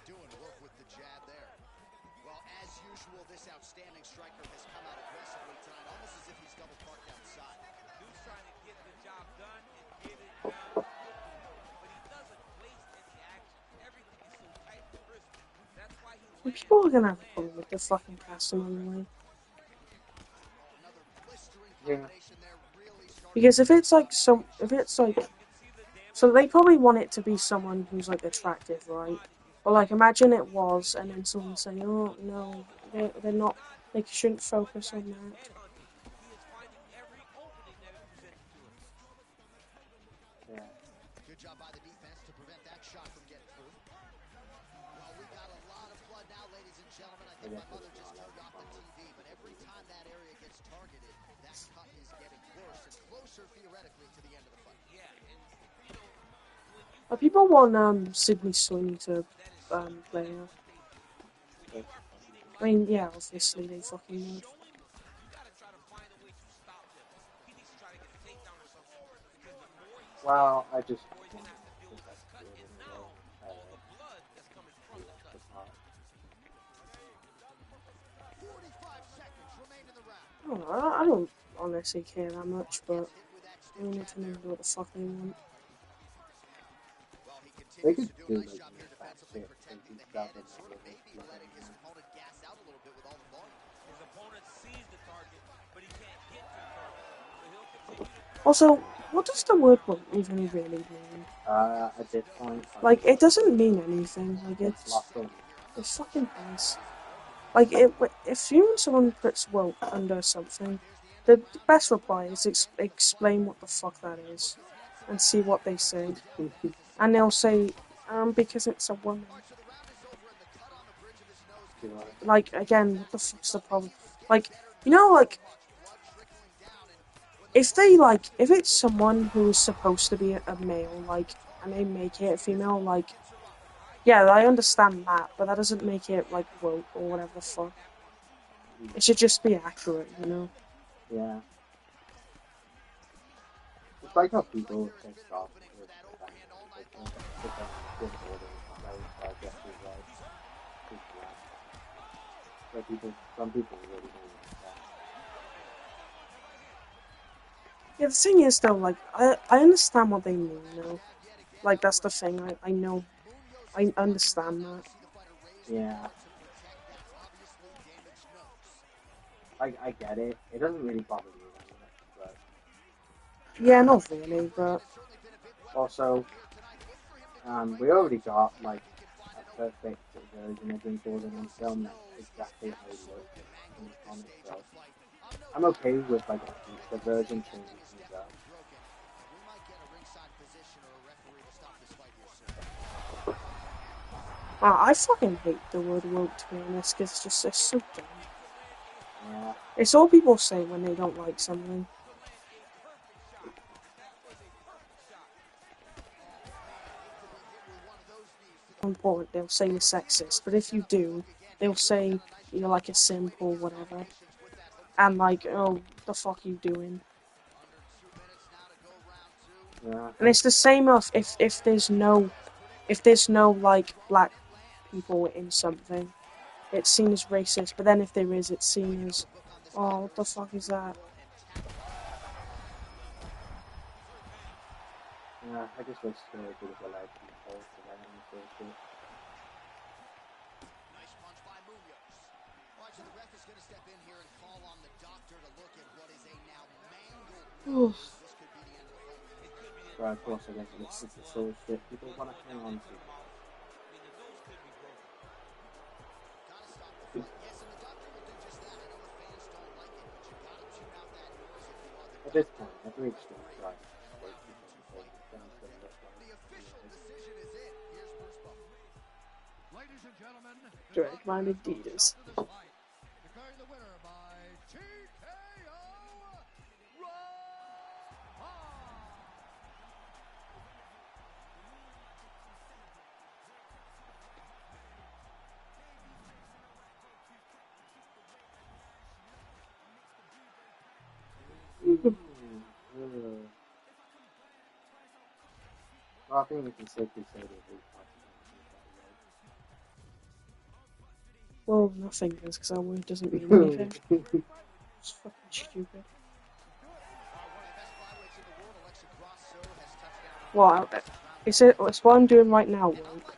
Doing work with the jab there. Well, as usual, this outstanding striker has come out aggressively tonight, almost as if he's double parked outside. Dude's trying to get the job done and get it done quickly. But he doesn't waste any action. Everything is so tight and crisp. That's why he lands. People are gonna have a problem with the fucking casting anyway. Another blistering Yeah. combination there, really starting. Because if it's like so they probably want it to be someone who's like attractive, right? But like imagine it was, and then someone saying, "Oh no, they're not. They shouldn't focus on that." He is finding every opening that is presented to him. Yeah. Good job by the defense to prevent that shot from getting through. Well, we got a lot of blood now, ladies and gentlemen. I think my mother just turned off the TV, but every time that area gets targeted, that cut is getting worse and closer, theoretically, to the end of the fight. Yeah, and you know, when you But people want Sydney Sweeney to play her. That's I mean, yeah, obviously they fucking would. showing, you gotta try to find a way to stop him. He needs to try to get a takedown or something, because the more he well, stands, I just the more he's gonna have to deal think with that's this cut, good and in a now way. all the blood that's coming from The the cut. extra part. 45 seconds remain in the round. I don't honestly care that much, but I mean, if they do what the fuck they want. Well, he They continues could to do a do nice like job here that defensively, shit. They protecting can the grab head and him sort with of his maybe blood letting in his there. opponent gas out a little bit with all the volume. His opponent sees the target, but he can't get to the target, so he'll continue to throw. Also, what does the word "woke" even really mean? At this point, Like, it doesn't mean anything. Like, it's lost on. it fucking has. Like, if you and someone puts woke under something, the best reply is explain what the fuck that is, and see what they say. And they'll say, because it's a woman. Like, again, what the fuck's the problem? Like, you know, like, if it's someone who is supposed to be a male, like, and they make it a female, like, yeah, I understand that, but that doesn't make it, like, woke or whatever the fuck. It should just be accurate, you know? Yeah. It's like how people take off with put them in good order, like Jeffrey right. But some people really don't like that. Yeah, the thing is, though, like, I understand what they mean, though. Like, that's the thing, I know. I understand that. Yeah. I get it. It doesn't really bother me that much, but Yeah, not really, but also, we already got like a perfect version of him falling on film. That's exactly how he looks in the comic. So I'm okay with like a future version changing things up. I fucking hate the word woke, to be honest, because it's so dumb. Yeah. It's all people say when they don't like something. Important, they'll say you're sexist, but if you do, they'll say you're like a simp or whatever. And like, oh, the fuck are you doing? Yeah. And it's the same of if there's no like black people in something, it's seen as racist. But then if there is, it's seen as, oh, what the fuck is that? Yeah. I just wish there was a lot of people for that in the future. Nice punch by Munoz. All right, so the ref is going to step in here and call on the doctor to look at what is a now mangled Oof. But of course, I guess it's the sort of shit people want to hang on to. At this point, I've reached the right. Ladies and gentlemen, the Drag doctor my has called a Adidas. stop to this fight, declaring the winner by TKO. Well, I think we can safely say that we Well, nothing does, because that word doesn't mean anything. It's fucking stupid. Well, it's what I'm doing right now, woke.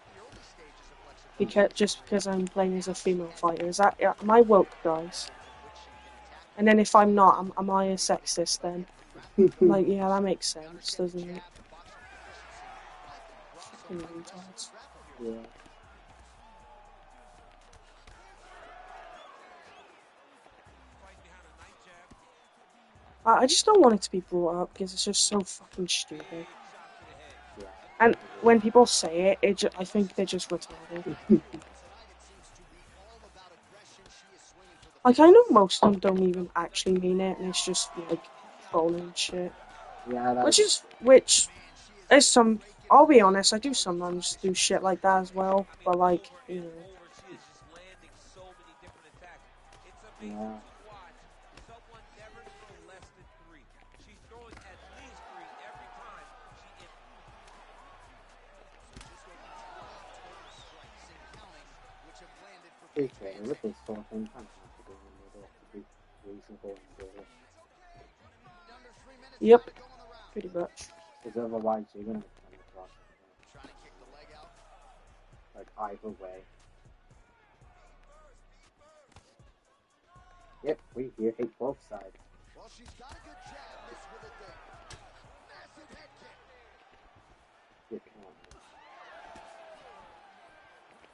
Because I'm playing as a female fighter. Is that am I woke, guys? And then if I'm not, am I a sexist then? Like, yeah, that makes sense, doesn't it? Fucking retards. Yeah. I just don't want it to be brought up because it's just so fucking stupid. Yeah. And when people say it, I think they're just retarded. Like, I know most of them don't even actually mean it, and it's just, like, trolling and shit. Yeah, Which is some, I'll be honest, I do sometimes do shit like that as well, but, like, you know. Yeah. Okay, with this sort of thing, kind of have to go in the middle to be reasonable and realistic. Yep, pretty much. Because otherwise you're going to come across like either way. Yep, we here hate both sides. Well, she's got a good jab, missed with a dig. Massive head kick. You can't.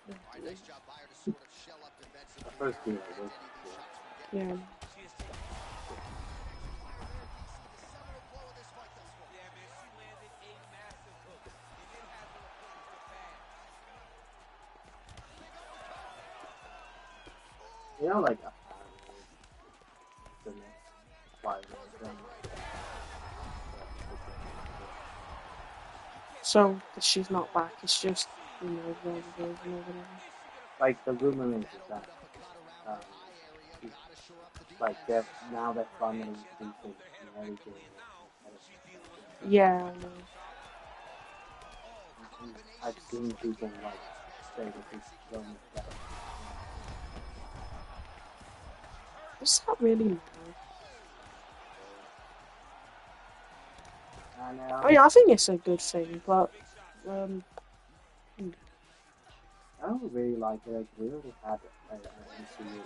All right, nice job by her to sort of shell up defensively. The first game I was Yeah. You know, like the next fight. So, she's not back, it's just, you know, the version or whatever. Like the rumor is that like they're finally decent and everything. Yeah, I know. I've seen people like say that it's so much better. Does that really matter? And, I mean, I think it's a good thing, but, I don't really like it. Like, we already had an MCU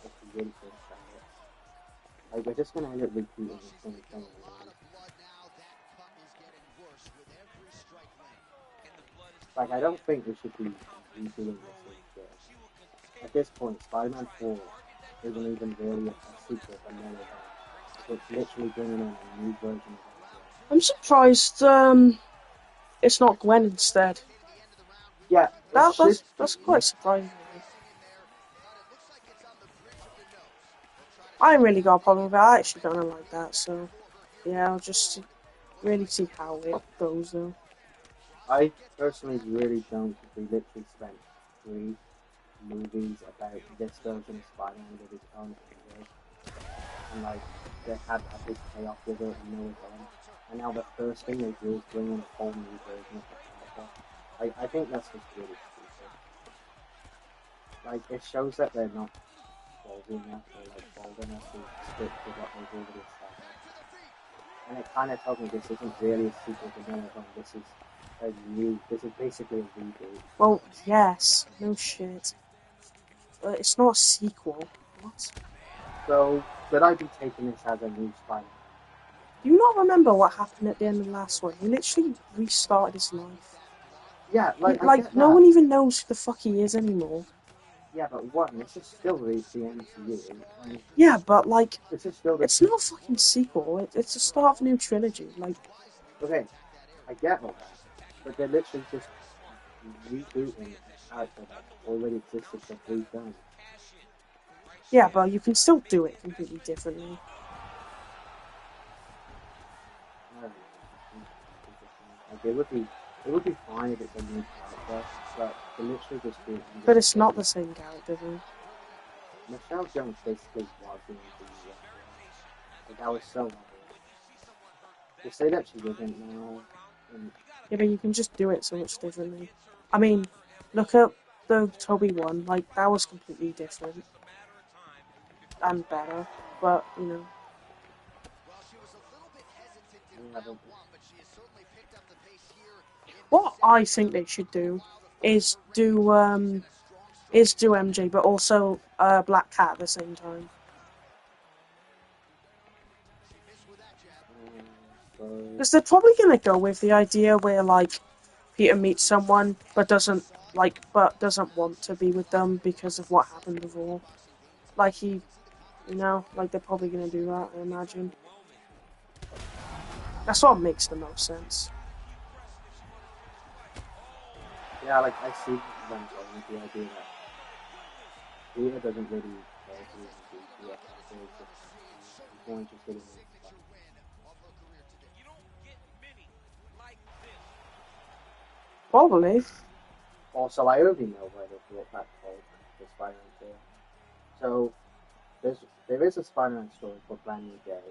if we really first started. Like, we're just gonna end up repeating the same thing. Like, I don't think we should be redoing the same shit. At this point, Spider-Man 4 isn't even really a sequel for No Way Home. It's literally bringing in a new version of it. I'm surprised, it's not Gwen instead. Yeah, That's quite surprising. I ain't really got a problem with it. I actually don't like that, so yeah, I'll just really see how it goes though. I personally really don't. We literally spent 3 movies about this version of Spider-Man with his own angles. And like, they had a big payoff with it and No Way Home. And now the first thing they do is bring in a whole new version of the character. I think that's just really stupid. Like, it shows that they're not bold enough or like bold enough to stick to what they've already established. And it kind of tells me this isn't really a sequel to No Way Home. This is basically a reboot. Well, yes, no shit. But it's not a sequel. What? So, should I be taking this as a new Spider-Man? Do you not remember what happened at the end of the last one? He literally restarted his life. Yeah, like, I Like get no that. one even knows who the fuck he is anymore. Yeah, but one, this is still the MCU, and Yeah, but like, this is still the... it's not a fucking sequel. It's the start of a new trilogy. Like, Okay, I get all that, but they're literally just rebooting a character that already existed for 3 films. yeah, but you can still do it completely differently. I don't know. Like, it would be fine if it's a new character, but they literally just do it. But it's not the same character though. Michelle Jones basically was in the like, that was so obvious. To say that she wasn't now, and Yeah, but you can just do it so much differently. I mean, look at the Toby one. Like, that was completely different and better. But you know, yeah, but what I think they should do is do MJ, but also Black Cat at the same time. Because they're probably gonna go with the idea where like Peter meets someone but doesn't want to be with them because of what happened before. Like he, like they're probably gonna do that. I imagine. That's what makes the most sense. yeah, like I see them going with the idea that Peter doesn't really care who he is. He's more interested in his stuff. Probably. Also, I already know where they brought back Hulk, the Spider-Man story. So there is a Spider-Man story called Brand New Day,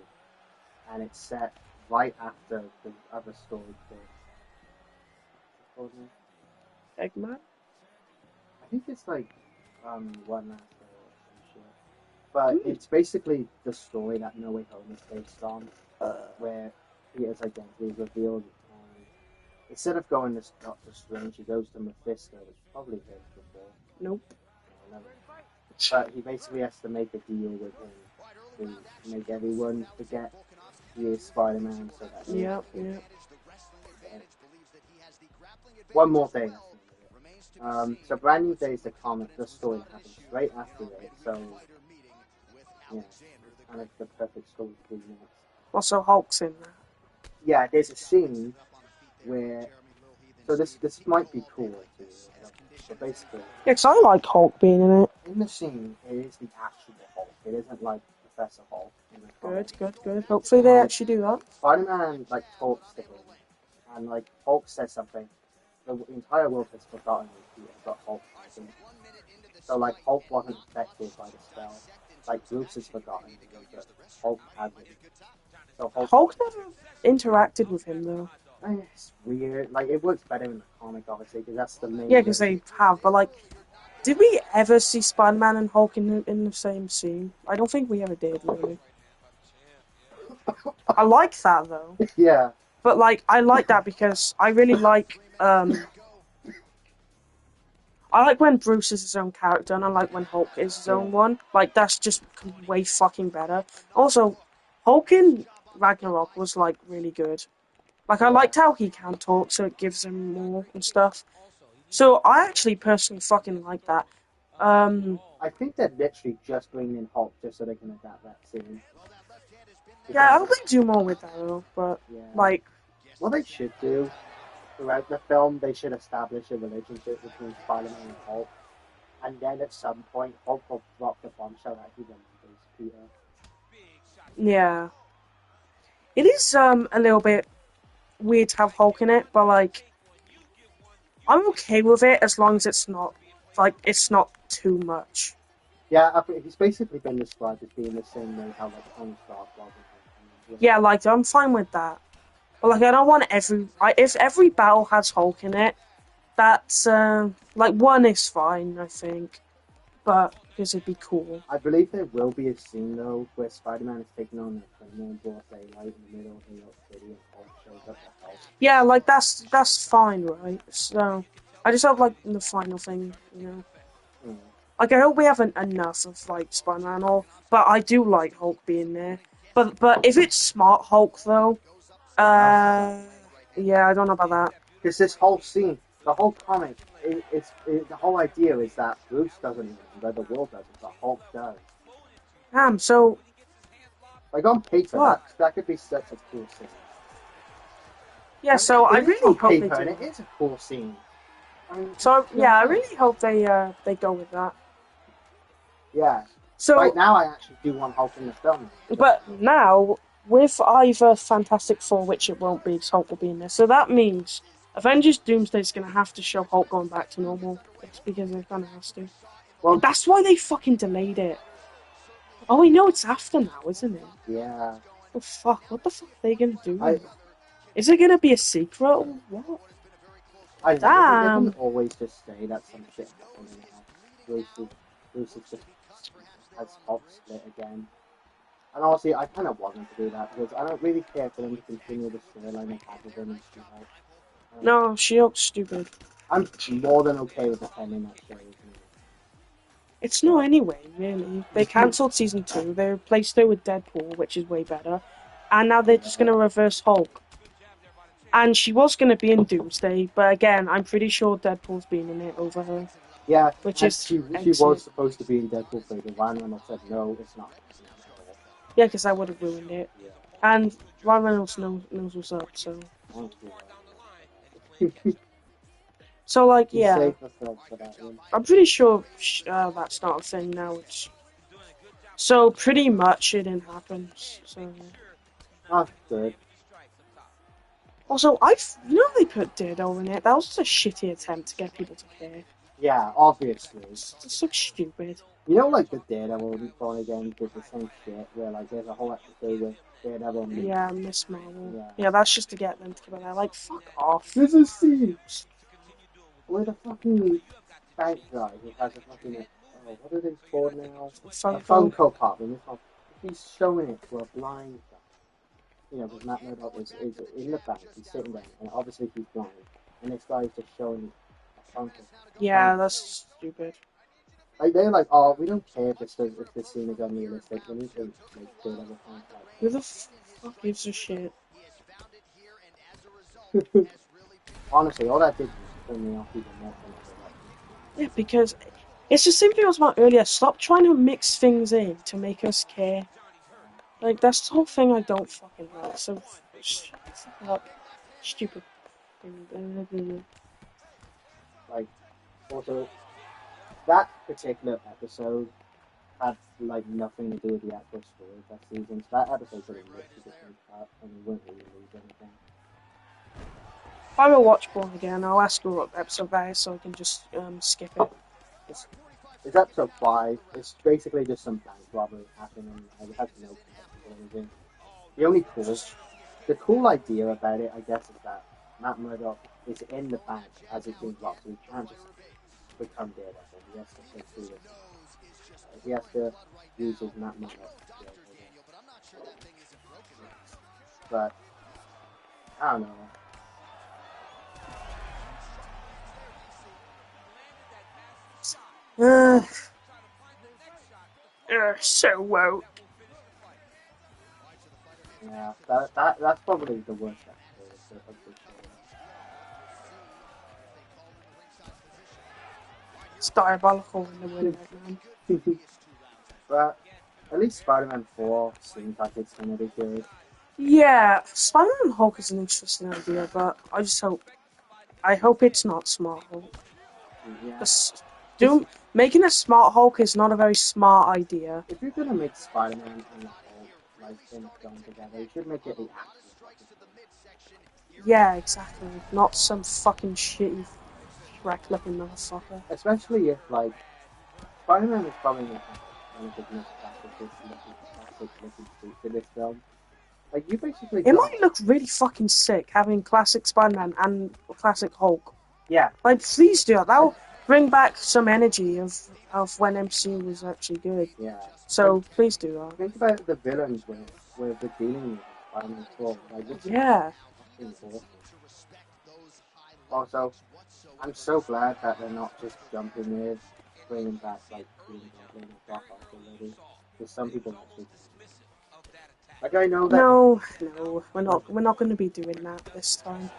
and it's set right after the other story called Eggman. I think it's like One Last Day or some shit. But it's basically the story that No Way Home is based on, where Peter's identity is revealed, and instead of going to Doctor Strange, he goes to Mephisto, which you probably heard before. Nope. No, never. But he basically has to make a deal with him to make everyone forget he is Spider-Man, so that Yeah. One more thing. So Brand New Day is the story that happens straight after it. So yeah, it's kind of the perfect story for 3 minutes. Also, Hulk's in there. Yeah, there's a scene where. So this might be cool to you, but basically. Yeah, 'cause I like Hulk being in it. In the scene, it is the actual Hulk. It isn't like Professor Hulk in the comic. Good. Hopefully they actually do that. Spider-Man like talks to him, and like Hulk says something. The entire world has forgotten Peter, but Hulk hasn't. So like Hulk wasn't affected by the spell. Like Bruce has forgotten him, but Hulk hasn't. So Hulk never interacted with him though. It's weird. Like it works better in the comic, obviously, because that's the main. Yeah, because they have. But like, did we ever see Spider-Man and Hulk in the same scene? I don't think we ever did, really. I like that though. Yeah. But like, I like that because I really like. I like when Bruce is his own character, and I like when Hulk is his own one. Like, that's just way fucking better. Also, Hulk in Ragnarok was, like, really good. Like, I liked how he can talk, so it gives him more and stuff. So, I actually personally fucking like that. I think they're literally just bringing in Hulk just so they can adapt that scene. Yeah, I hope they do more with that, though, but, like... What they should do throughout the film, they should establish a relationship between Spider-Man and Hulk. And then at some point, Hulk will drop the bombshell that he remembers Peter. Yeah. It is a little bit weird to have Hulk in it, but like I'm okay with it as long as it's not too much. Yeah, he's basically been described as being the same way how like Tony Stark was. Yeah, like I'm fine with that. But like I don't want if every battle has Hulk in it, that's like one is fine, I think. But because it'd be cool. I believe there will be a scene though where Spider-Man is taking on a criminal in broad daylight in the middle of New York City and Hulk shows up to help. Yeah, like that's fine, right? So I just hope like in the final thing, Like I hope we have enough of like Spider-Man, but I do like Hulk being there. But if it's Smart Hulk though, yeah, I don't know about that. Because this whole scene, the whole comic, the whole idea is that Bruce doesn't remember, the world doesn't, but Hulk does. Damn. So Like on paper, Fuck. that could be such a cool scene. yeah, so I It is really on hope they paper, do. and it is a cool scene. I mean, So yeah, I really hope they go with that. Yeah. So, Right now, I actually do want Hulk in the film. but now with either Fantastic Four, which it won't be, because Hulk will be in there. So that means Avengers Doomsday is going to have to show Hulk going back to normal. It's because it kind of has to. Well, That's why they fucking delayed it. Oh, we know it's after now, isn't it? yeah. Oh fuck! What the fuck are they going to do? I Is it going to be a secret or what? know, they Damn. didn't always just say that some shit happened and Bruce is just has Hulk split again. And honestly, I kind of want them to do that because I don't really care for them to continue the storyline they had with him and She-Hulk. No, She-Hulk's stupid. I'm more than okay with the ending that show. It's not anyway, really. They cancelled season 2. They replaced it with Deadpool, which is way better. And now they're just going to reverse Hulk. And she was going to be in Doomsday, but again, I'm pretty sure Deadpool's been in it over her. Yeah, Which is she was supposed to be in Deadpool 3, but Ryan Reynolds said no, it's not. Yeah, because I would have ruined it. Yeah. And Ryan Reynolds knows what's up, so. So, like, yeah. I'm pretty sure that's not a thing now. So, pretty much it didn't happen. So, yeah. Oh, good. Also, they put Daredevil in it. That was just a shitty attempt to get people to care. Yeah, obviously. It's so stupid. You know, like the Daredevil Born Again did the same shit, where like there's a whole episode with Daredevil and Yeah, Miss Marvel. Yeah, that's just to get them together. They're like, fuck off. There's a scene where the fucking bank guy who has a fucking what are they called now? A Funko Pop, and he's showing it to a blind guy. You know, because Matt Murdock is in the bank, he's sitting there, and obviously he's blind, and this guy's just showing a Funko. Yeah, that's stupid. Like they're like, oh, we don't care if this scene is unrealistic. We need to make sure that we're fine. Who the fuck gives a shit? Honestly, all that did was turn me off even more. Yeah, because it's the same thing I was about earlier. Stop trying to mix things in to make us care. Like, that's the whole thing I don't fucking like. So, shut the fuck up. Stupid. Like, also, that particular episode had, like, nothing to do with the actual story of that season. So that episode could have literally just been cut, and we wouldn't really lose anything. If I will watch Born Again, I'll ask you what episode that is so I can just skip it. It's episode 5. It's basically just some bank robbery happening. It has no connection to anything. The cool idea about it, I guess, is that Matt Murdock is in the bank as it's being robbed, so he can't just become Daredevil. He has to do this. He has to use his Matt Murdock. But I don't know. So woke. Yeah, that's probably the worst episode of the show. It's diabolical in the way man. But at least Spider-Man 4 seems like it's gonna be good. Yeah, Spider-Man Hulk is an interesting idea, but I hope it's not Smart Hulk. Yeah. Making a Smart Hulk is not a very smart idea. If you're gonna make Spider-Man and the Hulk like in a film together, you should make it the action. Yeah, exactly. Not some fucking shitty Shrek-looking motherfucker. Especially if like Spider-Man is probably one of the most classic looking suits in this film. Like you basically. It might look really fucking sick having classic Spider-Man and classic Hulk. Yeah. Like, please do that. That'll bring back some energy of when MCU was actually good. Yeah. So please do that. Think about the villains where they're dealing with Spider-Man 4. Like, yeah. Also, I'm so glad that they're not just jumping with bringing back like Green Goblin and Doc Ock already. Because some people actually. Like, I know that... No, we're not going to be doing that this time.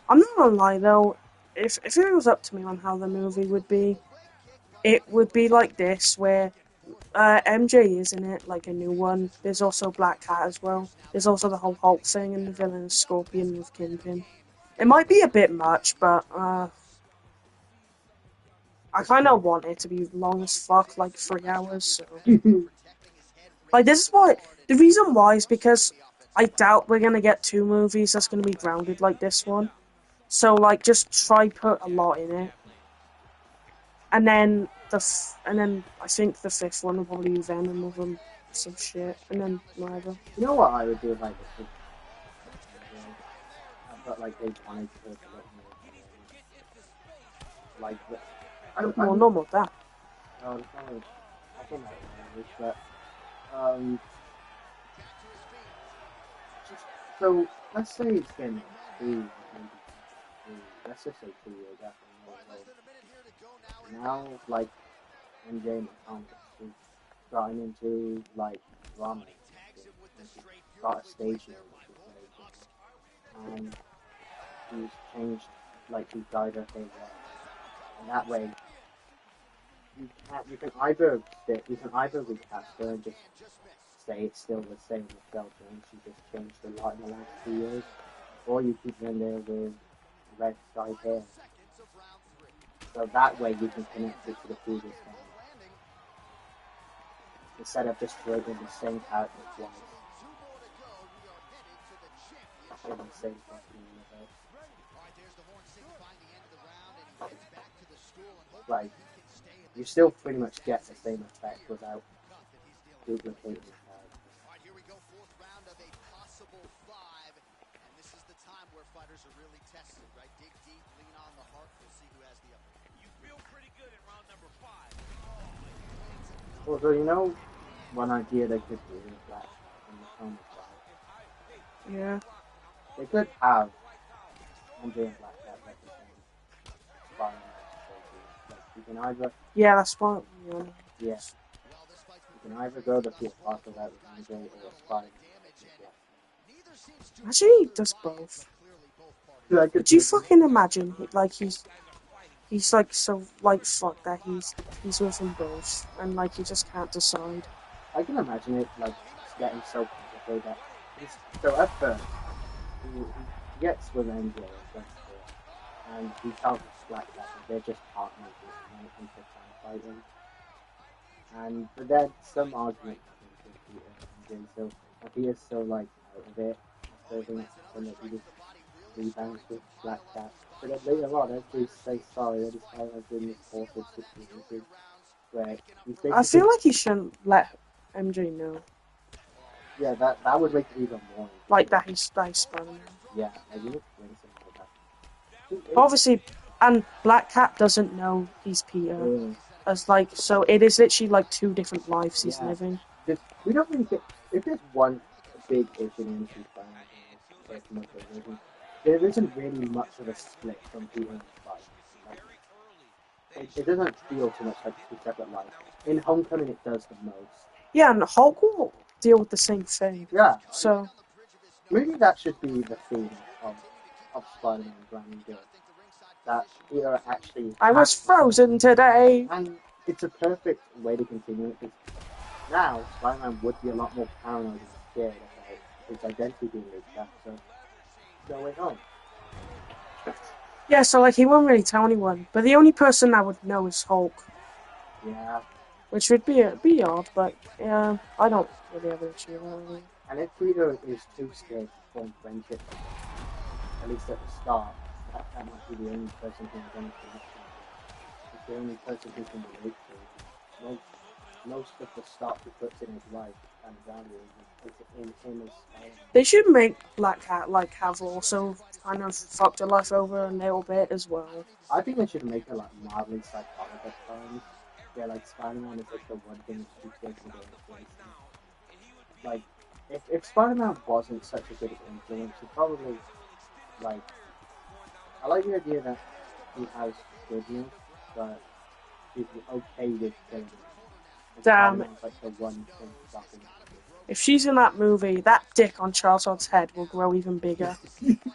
I'm not gonna lie though, if it was up to me on how the movie would be, it would be like this, where MJ is in it, like a new one. There's also Black Cat as well. There's also the whole Hulk thing, and the villain is Scorpion with Kingpin. It might be a bit much, but I kind of want it to be long as fuck, like 3 hours. So, like, this is why. The reason why is because I doubt we're gonna get 2 movies that's gonna be grounded like this one. So, like, just try put a lot in it, and then I think the 5th one will probably be Venom with some shit, and then whatever. You know what I would do like this? I felt like they wanted to take a lot more like Well, no more that. No, it's not like, I think that was, but just so let's say it's been 2, maybe 3, let's just say 2 years after now, like MJ and Thomas is gotten into like drama, got a stage name, and he's changed, like he's dyed her hair red, and that way you can either recast her and just say it's still the same as Delta and she just changed a lot in the last 2 years, or you keep her in there with red dyed hair, so that way you can connect it to the previous one instead of just creating the same character twice in the same fucking universe. Like, you still pretty much get the same effect without duplicating the character. Alright, here we go, 4th round of a possible 5. And this is the time where fighters are really tested, right? Dig deep, lean on the heart, we'll see who has the upper hand. You feel pretty good in round number 5. Well, so you know one idea they could do is that in the comic side. Yeah. They could have MJ and Black Cat represent Spider-Man. Like, you can either... Yeah, that's what... Yeah. You can either go the Peter Parker route with MJ or Spider-Man. Actually, he does both. Yeah, Could you fucking imagine, like, he's like, so, like, fuck that, he's with them both, and, like, he just can't decide. I can imagine it, like, getting so complicated that so at first, he gets with MJ, and he tells Black Cat that they're just partners when it comes to crime fighting. And but then some argument happens with Peter and MJ, so Peter's so like out of it, so he just rebounds with Black Cat. But then later on, MJ says sorry that his time has been this awful situation where he's basically... I feel like he shouldn't let MJ know. Yeah, that would make it even more. Like that he's Spider-Man. Yeah, I would explain something like that. Obviously, and Black Cat doesn't know he's Peter. As like, so it is literally like 2 different lives he's living. We don't really get... If there's one big issue in Spider-Man, there isn't really much of a split from Peter and Spider-Man. Like, it doesn't feel too much like 2 separate lives. In Homecoming, it does the most. Yeah, and Hulk will deal with the same thing. Yeah. So maybe that should be the theme of Spider-Man Brand New. That Peter actually... I was frozen today! And it's a perfect way to continue it, because now Spider-Man would be a lot more paranoid and scared about his identity being leaked out, so going on. Yeah, so like he won't really tell anyone, but the only person that would know is Hulk. Yeah. Which would be odd, but yeah, I don't really have an issue with that. Really. And if Peter is too scared to form friendship, at least at the start, that might be the only person who can connect. It's the only person who can relate to. Most of the stuff he puts in his life and values is in him as Spider-Man. They should make Black Cat like have also kind of fucked her life over a little bit as well. I think they should make her like mildly psychotic at times. Yeah, like Spider-Man is like the one thing that keeps taking away from. Like, if Spider-Man wasn't such a good influence, he probably, like, I like the idea that he has goodness, but he's okay with killing. Damn. Like the one thing stopping him. If she's in that movie, that dick on Charizard's head will grow even bigger.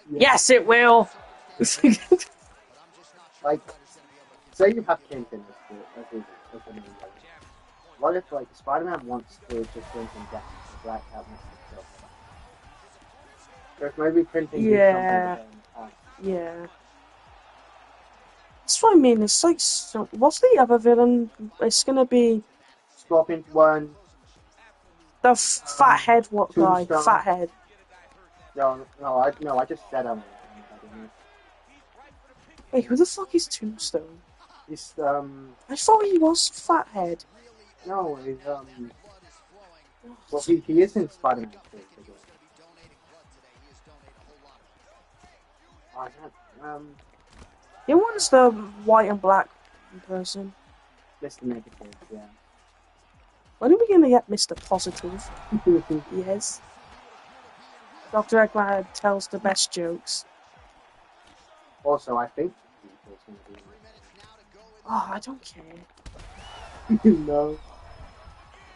Yes, it will! Like, say you have Kingpin as the main villain. What if, like, Spider-Man wants to just bring him down, and Black Cat wants to kill him? So if maybe Kingpin did something Yeah. to him in the past. Yeah. That's what I mean. It's like, what's the other villain? It's gonna be Scorpion's one. the fat head. What guy? Tombstone. Fat head. No, I just said I'm gonna. Wait, who the fuck is Tombstone? He's I thought he was fat head. no, he's well, he is in Spider-Man 3. I can't, Yeah, what is the white and black person? Mr. Negative, yeah. When are we gonna get Mr. Positive? Yes. Dr. Eggman tells the best jokes. Also, I think it's going to be. Oh, I don't care. No.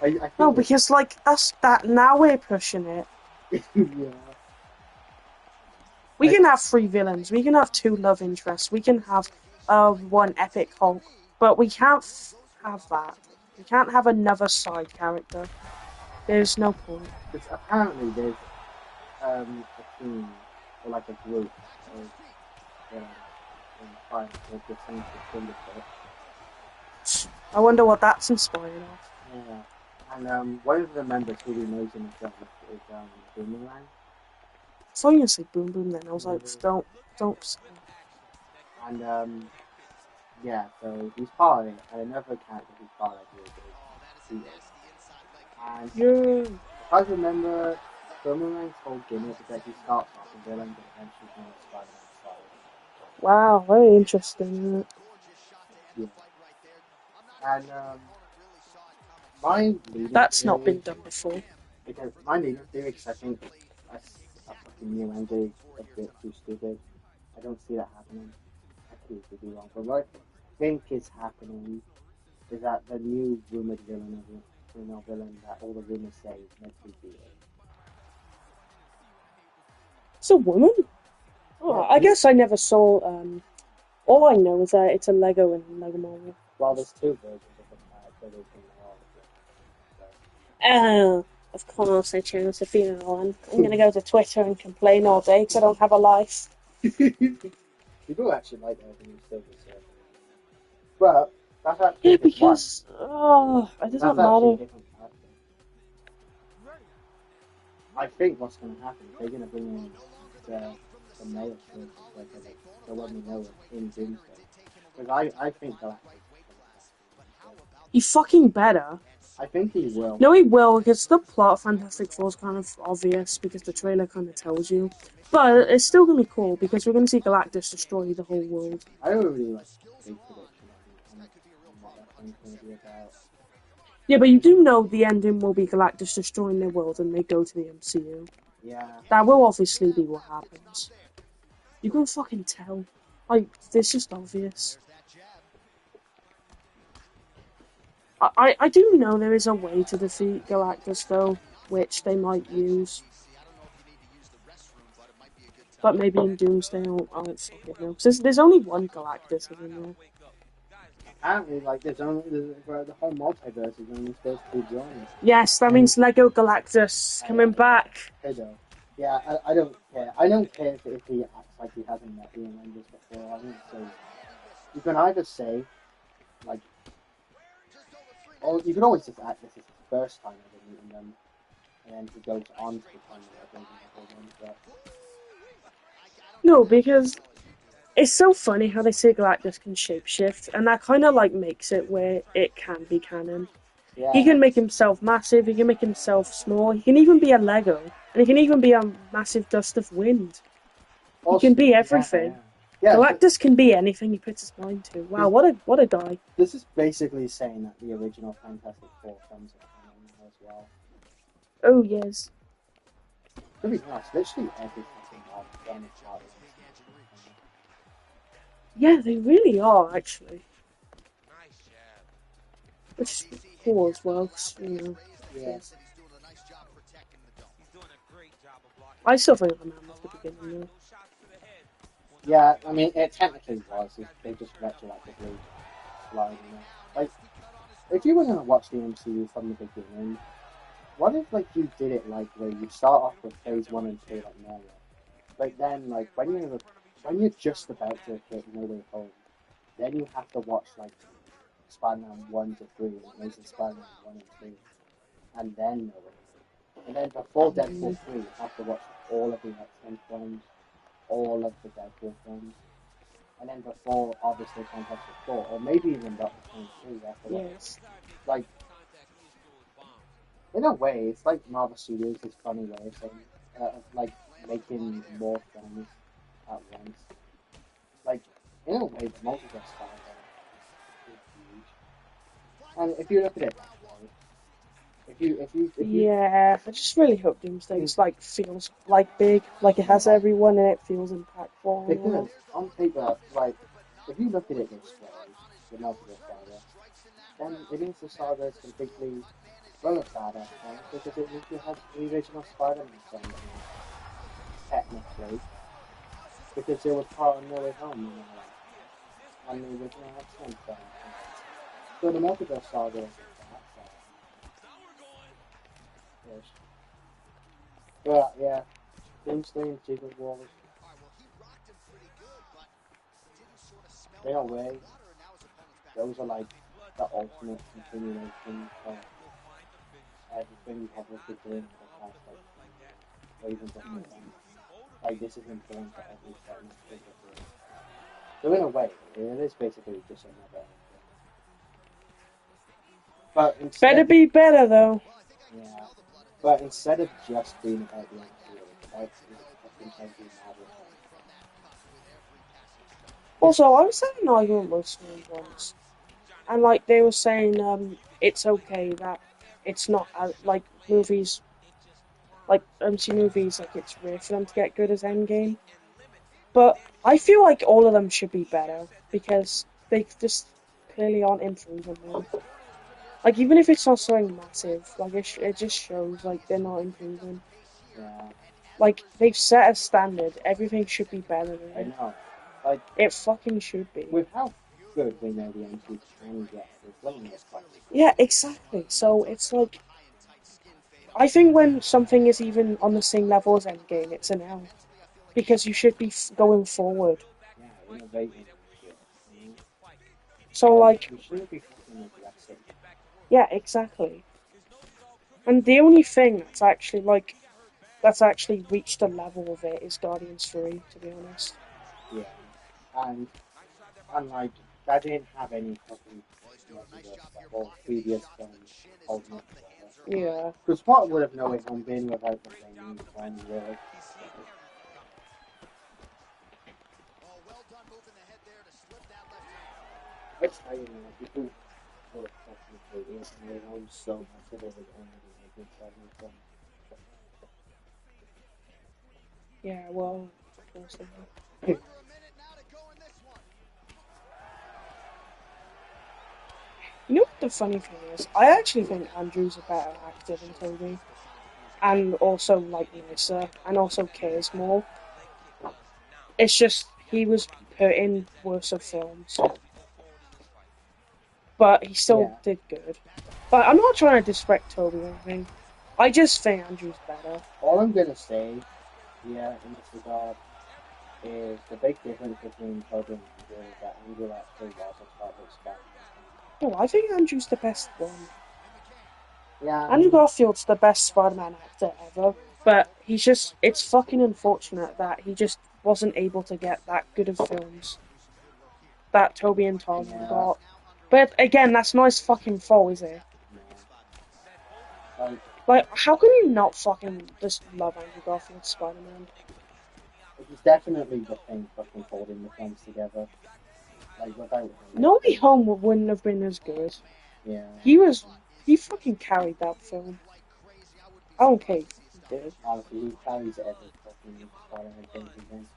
I think No, because like that. Now we're pushing it. yeah. We can have 3 villains. We can have 2 love interests. We can have 1 epic Hulk, but we can't have that. We can't have another side character. There's no point. Because apparently there's a team or like a group of five with the same syndicate. I wonder what that's inspired of. Yeah. And one of the members who we know in the film is Boomerang. I thought you were gonna say Boom Boom then. I was like, don't. And yeah, so he's part of it, and another character who's part of it is Peter. And Yeah. if I remember, Boomerang's whole gimmick is that he starts off a villain, but eventually becomes Spider-Man's side. Wow, very interesting. Yeah. And my leading That's theory, not been done before. because my leading theory, because I think that's a fucking new ending, a bit too stupid. I don't see that happening. I could be wrong, but what I think is happening is that the new rumored villain of the female villain that all the rumors say is meant to be Peter. It's a woman? Oh, I guess I never saw. All I know is that it's a Lego and Lego Marvel. Well, there's 2 versions of the character. Of course I chose the female one. I'm gonna go to Twitter and complain all day because I don't have a life. People actually like everything you said. But that's actually Yeah, because it doesn't matter. I think what's going to happen is they're going to bring in the male version, like the one we know in Doomsday. Because I think they'll actually. You fucking better. I think he will. No, he will, because the plot of Fantastic Four is kind of obvious, because the trailer kind of tells you. But it's still going to be cool, because we're going to see Galactus destroy the whole world. I don't really like big prediction on what that thing's going to be about. Yeah, but you do know the ending will be Galactus destroying their world and they go to the MCU. Yeah. That will obviously be what happens. You can fucking tell. Like, it's just obvious. I do know there is a way to defeat Galactus, though, which they might use. But maybe in Doomsday, I don't fucking know. There's only one Galactus, isn't there? Apparently, like, the whole multiverse is only supposed to be joined. Yes, that means Lego Galactus coming back. Yeah, I don't care. I don't care if he acts like he hasn't met the Avengers before. I don't say. You can either say, like, or you can always just act this is his first time ever meeting them, and then he goes on to become the Avengers. But No, because it's so funny how they say Galactus can shapeshift, and that kind of like makes it where it can be canon. yeah. He can make himself massive, he can make himself small, he can even be a Lego, and he can even be a massive gust of wind. He can be everything. Yeah, Galactus can be anything he puts his mind to. Wow, what a guy. This is basically saying that the original Fantastic Four films are canon as well. Oh, yes. To be honest, literally every fucking Marvel film is canon. Yeah, they really are, actually. Which is cool as well, 'cause, you know. Yeah. I still think the man was the beginning though. Yeah, I mean, it technically was. They just retroactively slide in it. Like, if you were going to watch the MCU from the beginning, what if, like, you did it, like, where you start off with phase 1 and 2, like, normal. But then, like, when you're just about to hit No Way Home, then you have to watch, like, Spider-Man 1 to 3, and Amazing Spider-Man 1 and 2, and then No Way Home. And then before Deadpool 3, you have to watch all of the X-Men films, all of the Deadpool films. And then before, obviously, Fantastic Four, or maybe even Doctor Strange 2, you have to watch. Yes. Like, in a way, it's like Marvel Studios' funny way of saying, like, making more films at once. Like, in a way, the multiverse saga is huge. And if you look at it that way, if you, Yeah, I just really hope Doomsday's like feels like big, like it has everyone and it feels impactful and all. because on paper, like, if you look at it this way, the multiverse saga, then it means the saga is completely well, it's badass thing, because it means you have the original Spider-Man films now, technically, because they were part of No Way Home, you know, and the original X-Men films. So the multiverse saga is that ish. But yeah, Doomsday and Secret Wars, in a way, those are like the ultimate continuation of everything Marvel been doing for the past like 10 years, or even before then. Like this is important to every Spider-Man film before. So in a way, it is basically just another. But Better instead, be better though. yeah. But instead of just being about the MCU, it's about fucking every Marvel film. Also, I was having an argument with someone once, and like they were saying, it's okay that it's not like movies, like MC movies, like it's rare for them to get good as Endgame. But I feel like all of them should be better because they just clearly aren't improving them. Like even if it's not something massive, like it just shows like they're not improving. Yeah, Like they've set a standard, everything should be better than I it. know. Like It fucking should be. with how good we know the MCU can get, there's really no question. Yeah, exactly. So it's like I think when something is even on the same level as Endgame, it's an L because you should be going forward. Yeah, innovating and shit. You know? So Like like, we shouldn't be fucking aggressive. yeah, exactly. And the only thing that's actually reached a level of it is Guardians 3, to be honest. Yeah, and like that didn't have any fucking multiverse stuff or previous films holding it together. Yeah. Because what would have No Way Home been without the Raimi Tom world? I tell you, man, people were fucking hating No Way Home so much that it was only making 7 films. Yeah, well, of course they will. You know what the funny thing is? I actually think Andrew's a better actor than Toby. And also, like, nicer. And also cares more. It's just, he was put in worse of films. But he still Yeah, did good. But I'm not trying to disrespect Toby or anything. I just think Andrew's better. all I'm gonna say, yeah, in this regard, is the big difference between Toby and Andrew is that Andrew actually was a part of Spider-Man. No, I think Andrew's the best one. Yeah, I Andrew mean, Garfield's the best Spider-Man actor ever. But it's fucking unfortunate that he just wasn't able to get that good of films that Toby and Tom yeah, got. But again, that's not his fucking fault, is it? no. Like, how can you not fucking just love Andrew Garfield's Spider-Man? It's definitely the thing fucking holding the films together. Like, without him, No Way Home wouldn't have been as good. yeah. He fucking carried that film. I don't care if he did. Honestly, he carries every fucking Spider-Man film he's in.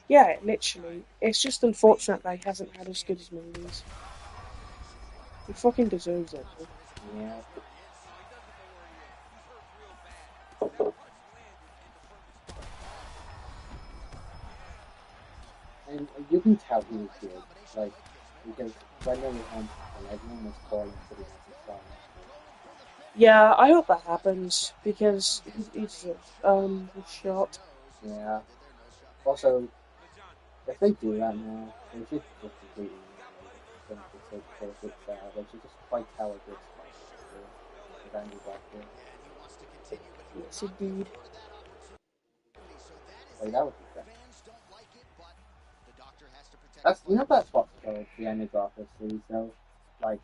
Yeah, literally. It's just unfortunate that he hasn't had as good as movies. He fucking deserves it, though. Yeah. And you can tell he was good, like, because when they were on, everyone was calling for the anti-Spider-Man. Yeah, I hope that happens because he's was shot. Yeah. Also, if they do that now, they should just completely eliminate it. Don't just take it there. They should just fight cowardice with Andy Garfield. Yes, indeed. Like, that would be fair. That's what's called the Andy Garfield series, though. Like,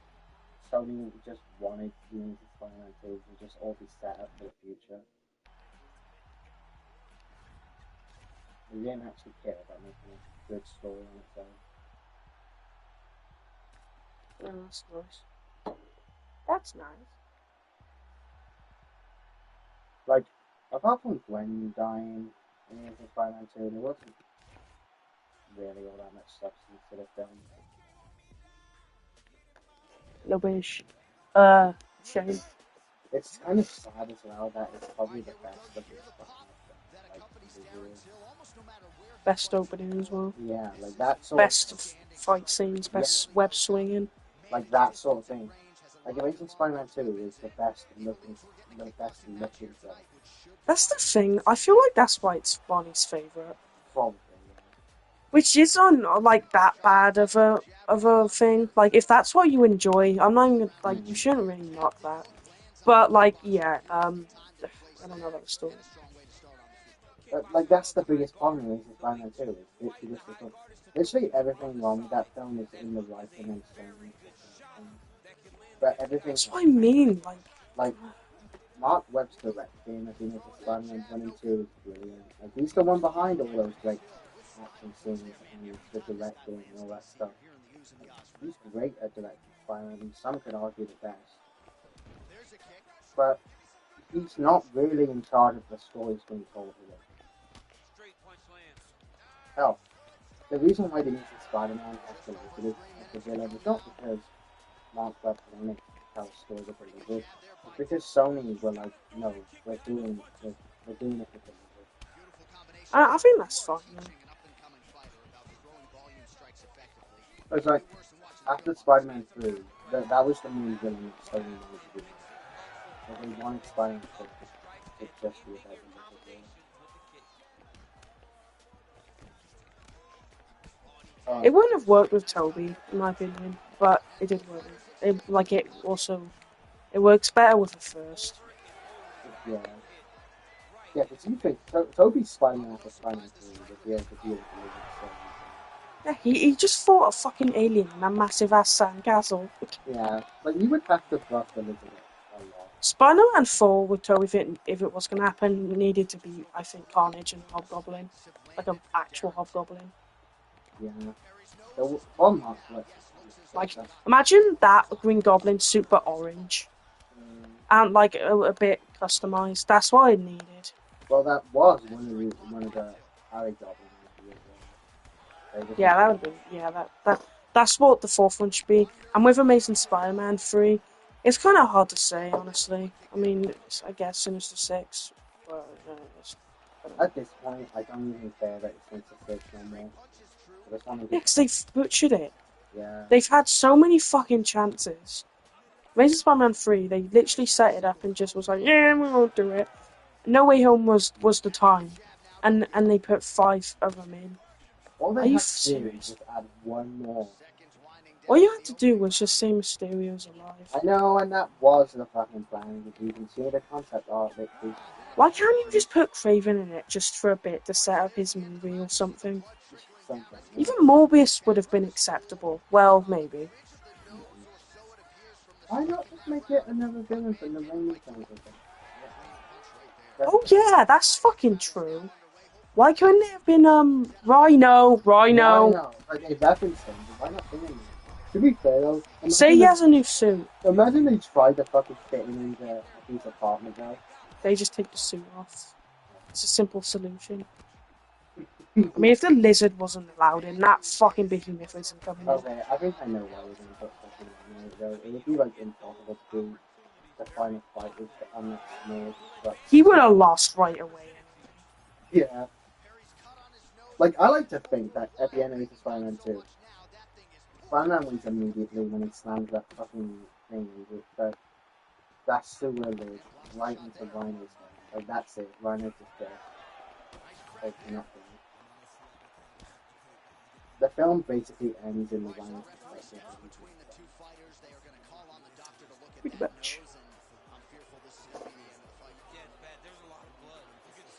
Sony just wanted the Into Spider-Man 2 to just all be set up for the future. They didn't actually care about making a good story on its own. Oh, that's nice. That's nice. Like, apart from Gwen dying in Into Spider-Man 2, there wasn't really all that much substance to the film. No wish. Shame. It's kind of sad as well that it's probably the best of the Spider-Man film. Like, Best opening as well. yeah, like that sort Best of fight scenes. Best web swinging. like that sort of thing. Like Amazing Spider-Man 2 is the best looking film. That's the thing. I feel like that's why it's Bonnie's favorite. Probably, Which isn't like that bad of a thing. Like if that's what you enjoy, I'm not even like you shouldn't really knock that. But like yeah, I don't know about the story. But like that's the biggest problem with Amazing Spider-Man 2 is because literally everything wrong with that film is in the writing and story. But everything That's what I mean. like Mark Webb's directing, I think it's Spider-Man 1 and 2 is brilliant. Like he's the one behind all those great action scenes and the directing and all that stuff. Like, he's great at directing Spider-Man, some could argue the best. But he's not really in charge of the stories being told here. Hell, the reason why they use Spider-Man as the villain is not because Mark Webb wanted to tell a story with the lizard. It's because Sony were like, no, we're doing it with the lizard. I think that's fine. Man. It's like after Spider-Man 3, that was the main villain that Sony wanted to do. Like, they wanted Spider-Man to just be about the lizard. It wouldn't have worked with Toby, in my opinion, but it did work. It works better with the first. Yeah. Yeah, because you think Toby's Spider-Man after Spider-Man 3 would be able to deal with the lizard so Yeah, he just fought a fucking alien in a massive ass sandcastle. yeah, but you would have to buff the lizard a lot. Spider-Man 4 with Toby, if it was going to happen, needed to be, I think, Carnage and Hobgoblin. Like an actual Hobgoblin. Yeah. So, one Mark Webb. Like, imagine that Green Goblin super orange. And, like, a bit customized. That's what I needed. Well, that was one of the Harry Goblins. Yeah, that would be. Yeah, that's what the fourth one should be. And with Amazing Spider-Man 3, it's kind of hard to say, honestly. I mean, I guess Sinister Six, but at this point, I don't even care that it's Sinister Six no more. Because they've butchered it. Yeah. They've had so many fucking chances. Amazing Spider-Man 3, they literally set it up and just was like, yeah, we won't do it. No Way Home was the time, and they put 5 of them in. All they Are you had to do was just add one more. All you had to do was just say Mysterio's alive. I know, and that was the fucking plan. You can see the concept art of it. Why can't you just put Craven in it just for a bit to set up his movie or something? Even Morbius would have been acceptable. Well, maybe. Why not just make it another villain from the main thing? Oh yeah, that's fucking true. Why couldn't it have been Rhino? Okay, that's insane. Why not bring him? To be fair though, say he has a new suit. Imagine they tried to fucking fit him into his apartment now. They just take the suit off. It's a simple solution. I mean, if the lizard wasn't allowed in, that fucking behemoth isn't coming in. Okay, I think I know why we're gonna put fucking in it though. It would be like impossible to do the final fight with the small. He would have lost right away. Yeah. Like, I like to think that at the end of Spider-Man 2, Spider-Man wins immediately when he slams that fucking thing, but that's still where they right into Rhino's head. Like, that's it. Rhino's just dead. Like, nothing. The film basically ends in the Rhino perspective. Pretty much.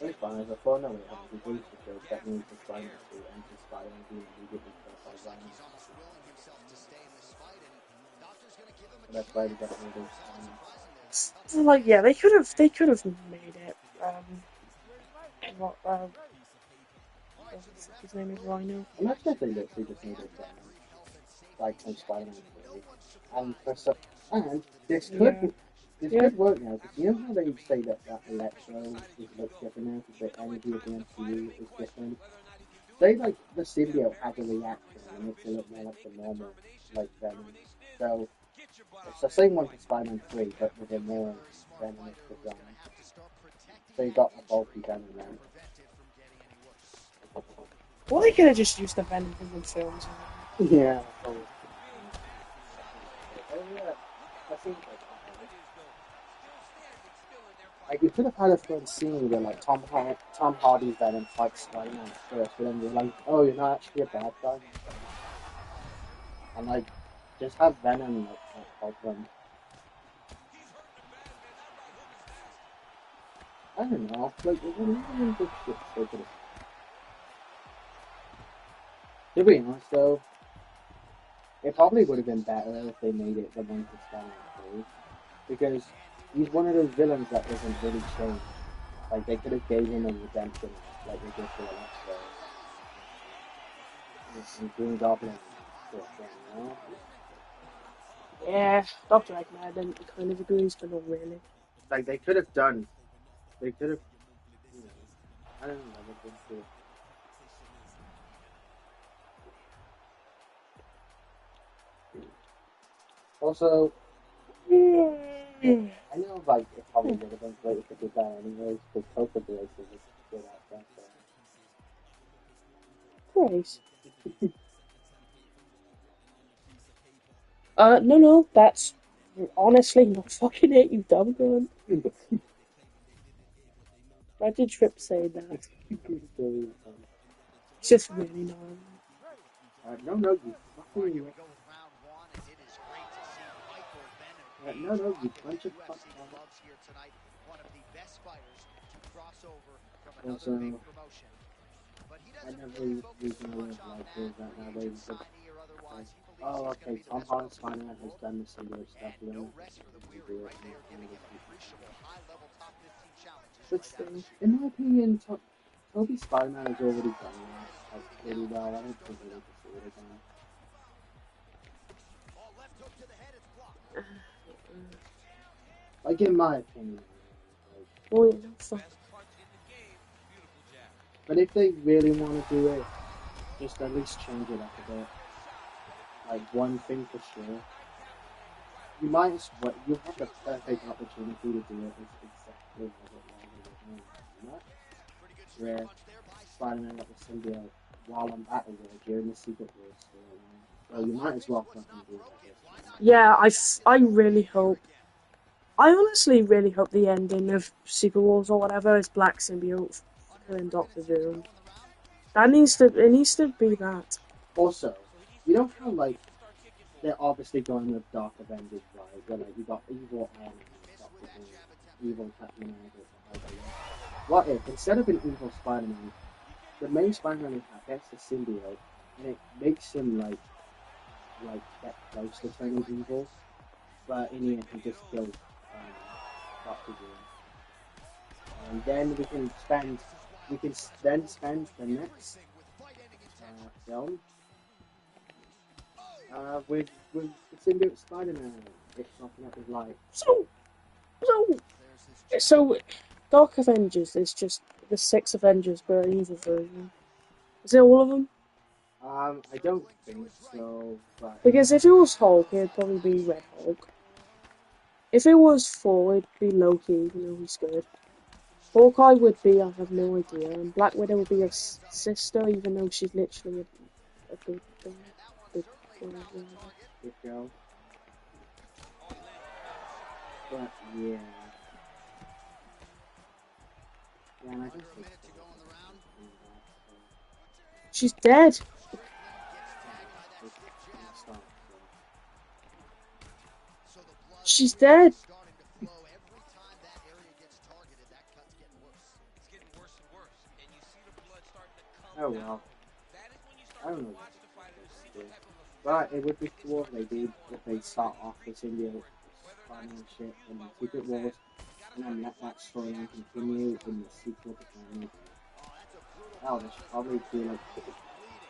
It's fine, the phone away on the police shows that means the Spider-Man suit and the Spider-Man being immediately killed by Rhino. That's why we got rid of Like, yeah, they could have made it. What? His name is Rhino. Imagine if they literally just made it like on Spider-Man 3. And for some, and this could could work now, because you know how they say that Electro is looks different now, because the energy of the MCU is different? Say, like, the symbiote has a reaction and makes it look more like the normal, like, Venom. So, it's the same one for Spider-Man 3, but with a more venomous design. So you got a bulky Venom now. Well, they could have just used the Venom from the films. Yeah. Oh, yeah. I think like, you could have had a fun scene where, like, Tom Hardy's Venom fights Spider-Man first, but then you're like, oh, you're not actually a bad guy. And, like, just have Venom, like, help them. I don't know. Like, it wouldn't even just shit so good. To be honest, though, it probably would have been better if they made it the one for Spider-Man 3. Because he's one of those villains that doesn't really change. Like, they could have gave him a redemption, like they did for the last and Green Goblin. Shit, you know? Yeah, Dr. Eggman kind of agrees, but not really. Like, they could have done. They could have. You know, I don't know. They could have. Also, I know, like, it probably would have been great if it did that anyways, because Coca Blaze was a good at that. Grace. No, that's honestly not fucking it, you dumb gun. Why did Trip say that? It's just really gnarly. No, you fucking you. No, you bunch of fuck. Also, I never reason like this that nowadays. Oh, okay. Tom Holland's Spider-Man has done the similar stuff. But still, in my opinion, Toby Spider-Man has already done that like pretty well. I don't think we need to see it again. Like, in my opinion. Oh, yeah, no, fuck. But if they really want to do it, just at least change it up a bit. Like, one thing for sure. You might as well, you have the perfect opportunity to do it exactly as it was. Where Spider-Man got the symbiote while on Battleworld during the Secret Wars storyline. So you might as well fucking do it. Yeah, I really hope. I honestly really hope the ending of Secret Wars or whatever is Black Symbiote killing Doctor Doom. It needs to be that. Also, you know how, like, they're obviously going with Dark Avengers, right? Where, like, you got evil Iron Man, Doctor Doom, evil Captain America. What if, instead of an evil Spider-Man, the main Spider-Man gets the symbiote, and it makes him, like get close to turning evil, but in the end he just kills Doctor Doom. And then we can then spend the next film with the symbiote Spider-Man. It's something up his life. So, Dark Avengers is just the 6 Avengers, but an evil version. Is it all of them? I don't think so, but Because if it was Hulk, it'd probably be Red Hulk. If it was Thor, it'd be Loki, he's good. Hawkeye would be, I have no idea, and Black Widow would be her sister, even though she's literally a good girl. Good girl, whatever. Good girl. But yeah. Yeah, and I just think She's dead. She's dead. Oh well. I don't know. But it would be cool if they start off the symbiote Spider-Man shit in Secret Wars, and then let that storyline continue in the sequel to Spider-Man. Oh, they should probably do like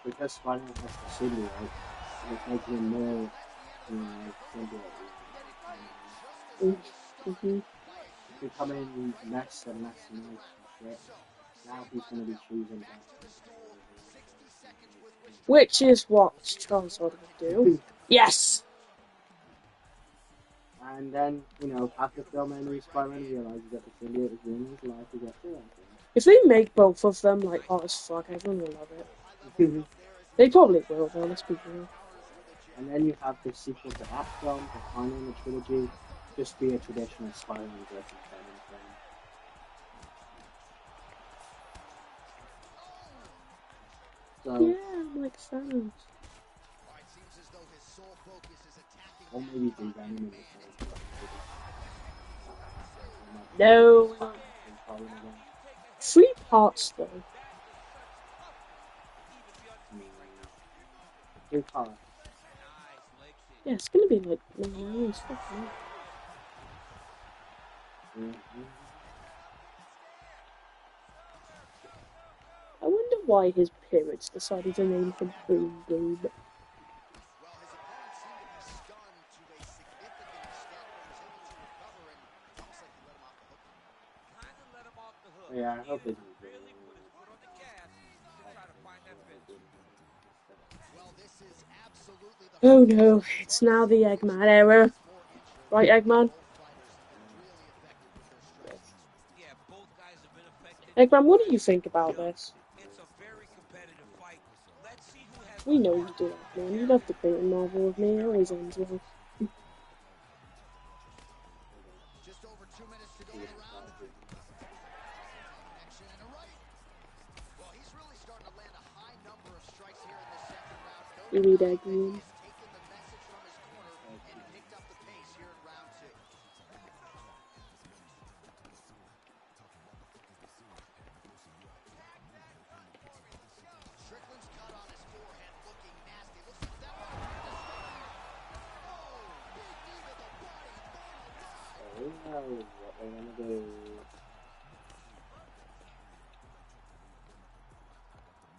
because Spider-Man has the symbiote, it's making him more, symbiote. Mm-hmm. Becoming less and less nice and shit. Now he's going to be choosing that. Which is what Charles would do. Yes! And then, after film ending, Spider-Man realizes that the symbiote is ruining his life to get through everything. If they make both of them like hot as fuck, everyone will love it. They probably will, though, let's be real. And then you have the sequel to that film, the final in the trilogy, just be a traditional Spider-Man versus Venom film. So, Yeah, I'm like Thanos. or maybe do Venom in the No. 3 parts, though. 3 parts. Yeah, it's gonna be like 9 hours. Fuck me. I wonder why his parents decided to name him Boom Boom. Yeah, I hope it's Oh no, it's now the Eggman era. Right, Eggman? Eggman, what do you think about this? We know you do, Eggman. You love debating Marvel with me. It always ends well. Just over 2 minutes to go in the round. Connection and a right. Well, he's really starting to land a high number of strikes here in this second round. You read Eggman. He's taken the message from his corner and picked up the pace here in round 2. Strickland's cut on his forehead looking nasty. Looks like that one. Oh, big knee to the body. what they want to do.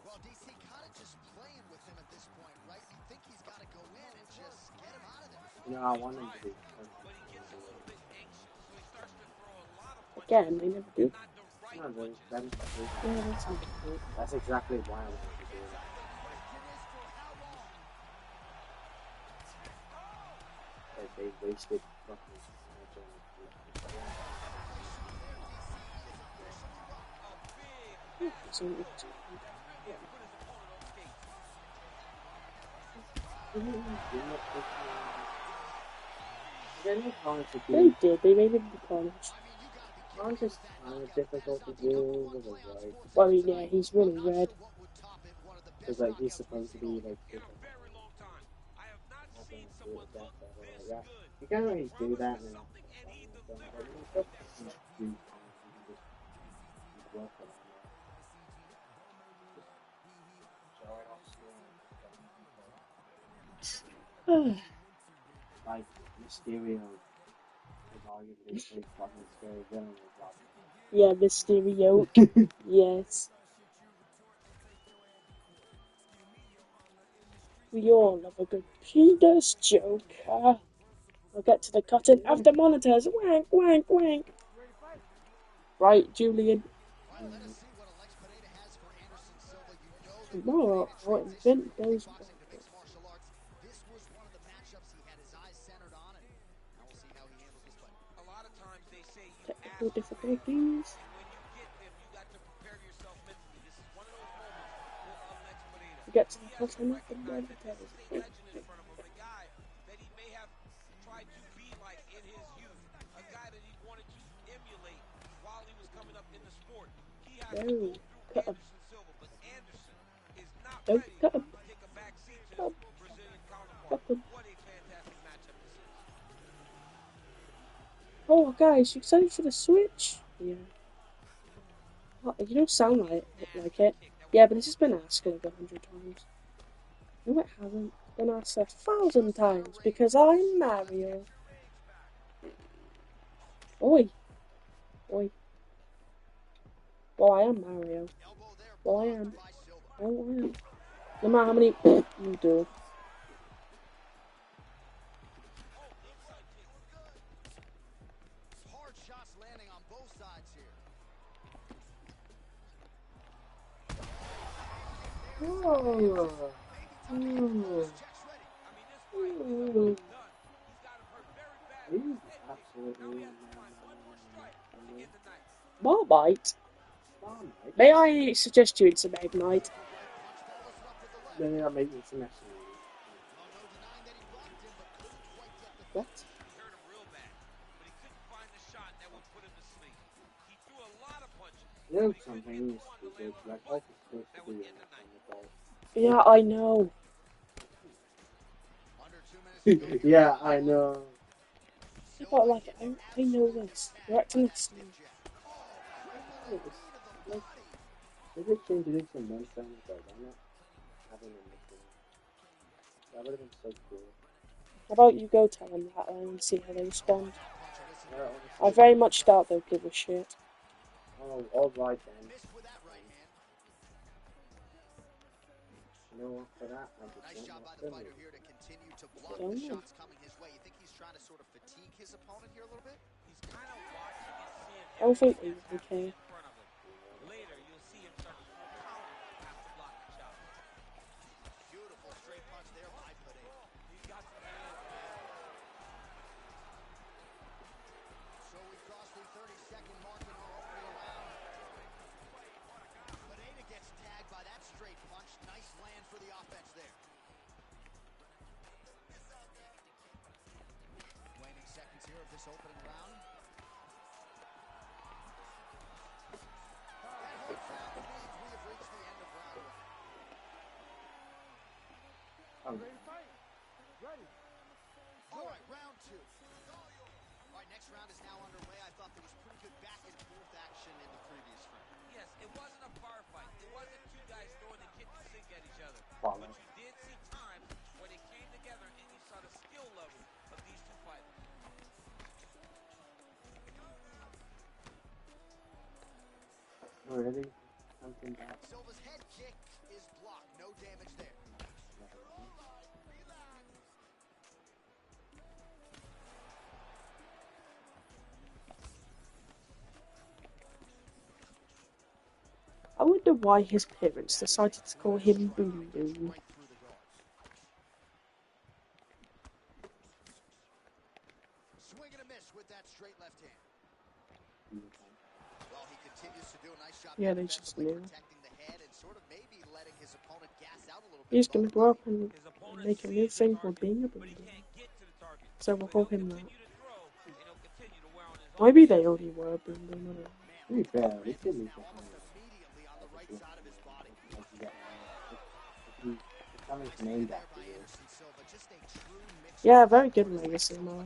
Well, DC kind of just playing with him at this point, right? You think he's got to go in and just get him out of there. I want him to be. Again, they never do. No, Yeah, that's not good. that's exactly why I wanted to do that. They wasted fucking So, they did. They made him the Carnage. Carnage is kind of difficult to do with his right. Well, I mean, yeah, he's really red. Because, like, he's supposed to be, like, yeah. You can't really do that in like Mysterio is arguably the fucking scary villain of Rock. Yeah, Mysterio. Yes. We all love a good penis joke. I'll get to the cutting of the monitors. Wank, wank, wank. Right, Julian. Tomorrow, I'll invent those weapons. This was one of the matchups he had his eyes centered on, and now we'll see how he handles this fight. Technical difficulties. get to the house, I need the Recognize mother that this tells. is a legend in front of him, a guy that he may have tried to be like in his youth, a guy that he wanted to emulate while he was coming up in the sport. He has to No, go through cut him. Anderson Silva, but Anderson is not Don't ready cut him. to take a back seat to Cut his him. Brazilian counterpart. Cut him. What a fantastic matchup this is. Oh, guys, you excited for the Switch? Yeah. Oh, you don't sound like it. Yeah, but this has been asked like 100 times. No, it hasn't. It's been asked 1,000 times because I'm Mario. Oi. Oi. Well, I am Mario. Well, I am. Oh, I am. No matter how many you do. Hard shots landing on both sides here. Oh. I mean, this fight is Mm. done. He's got him hurt very bad. He's Now absolutely he has to find one more strike to end the night. Marmite? Marmite. May I suggest you some Ignite? Then I'll make you some messy. What? He hurt him real bad, but he couldn't find the shot that would put him to sleep. He threw a lot of punches. You know something stupid, like life is supposed to be in that kind of ball. Yeah, I know. Yeah, I know. But like, I know this. You're acting like Steve. Like, they just changed it in one time ago, why not having them before? That would have been so cool. How about you go tell them that and see how they respond? Yeah, I very much doubt they'll give a shit. oh, alright then. You know what, for that, I just Nice job want by my the family. fighter here to continue to block Don't the know. shots coming his way. You think he's trying to sort of fatigue his opponent here a little bit? He's kind of watching and seeing I don't think everything they that's care. happening in front of him. Later, you'll see him start to throw counters after blocking shots. Beautiful straight punch there by Pineda. He's got some hands, man. So we crossed the 30-second mark in our opening round. Pineda gets tagged by that straight punch. Nice land for the offense there. Waning seconds here of this opening round. That whole sound means we have reached the end of round one. I'm Ready to fight? Ready. All right, round two. All right, next round is now underway. I thought there was pretty good back and forth action in the previous round. Yes, it wasn't a bar fight. It wasn't two guys throwing the kitchen sink at each other. Wow. But you did see times where they came together and you saw the skill level of these two fighters. really something back. Silva's head kick is blocked. No damage there. I wonder why his parents decided to call him Boom Boom. Right through the guards. Swing and a miss with that straight left hand. Well, he continues to do a nice job Yeah, they just defensively knew. protecting the head and sort of maybe letting his opponent gas out a little bit. He's gonna grow up and His opponent make a new sees the thing called target, being a but Boom he Boom. can't get to the target. So we'll But call he'll him that. continue to throw, and he'll continue to wear on his Maybe own. they already were Boom Boom. I don't know. To be fair, we did need to Now find almost immediately on the right side of his body. something's named after By you. Anderson Silva, just a true mix. Yeah, very good legacy, man.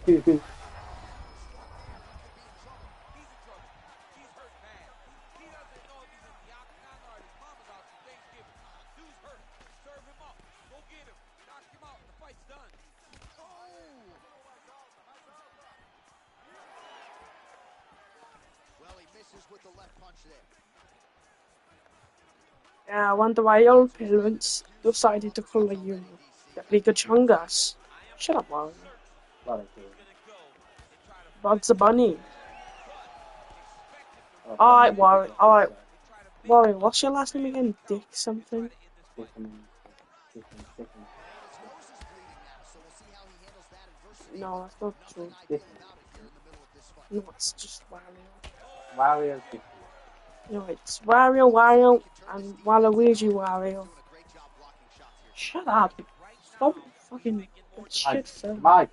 He's in trouble. He's hurt bad. He doesn't know if he's in the octagon or at his mama's house for Thanksgiving. Dude's hurt. Serve him up. Go get him. Knock him out. The fight's done. Well, he misses with the left punch there. Yeah, I wonder why your parents decided to call you Chungus. Shut up, Mario. What I do. Bugs a Bunny. Oh, Alright, yeah, Warren. Alright, so, Warren, what's your last name again? Dick something? stick 'em. His nose is bleeding now, so we'll see how he handles that adversity. No, that's not true. Nothing ideal about it here in the middle of this fight. No, it's just Wario. Warriors 50. No, it's Wario, and Waluigi Wario. Doing a great job Shut up. Stop fucking that shit film. Mike,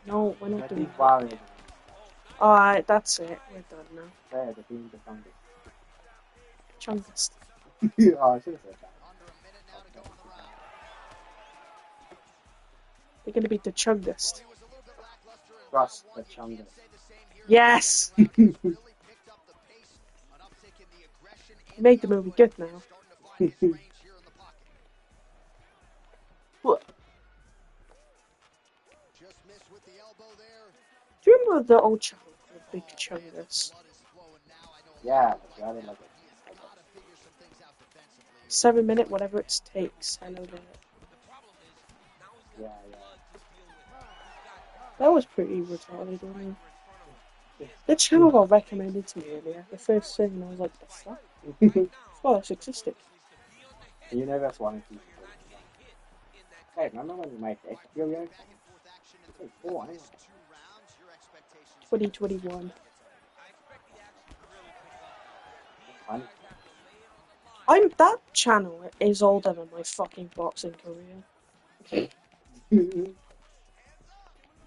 No, we're not get doing these that. Warriors. Alright, that's it. We're done now. There, the being the strongest. Chungus. Oh, I should have said that. They're gonna beat the Chungust. Trust the Chungus. Yes! Made the movie good now. What? Do you remember the old channel called Big Chungus? Yeah, like, rather like a 7 minute, whatever it takes. I know that. yeah. That was pretty retarded, wasn't it? The channel got recommended to me earlier. The first thing, and I was like, the fuck? Oh, this existed. You know that's one of these. Hey, remember when you made this video? It's 4, ain't it? 2021. Funny. That channel is older than my fucking boxing career.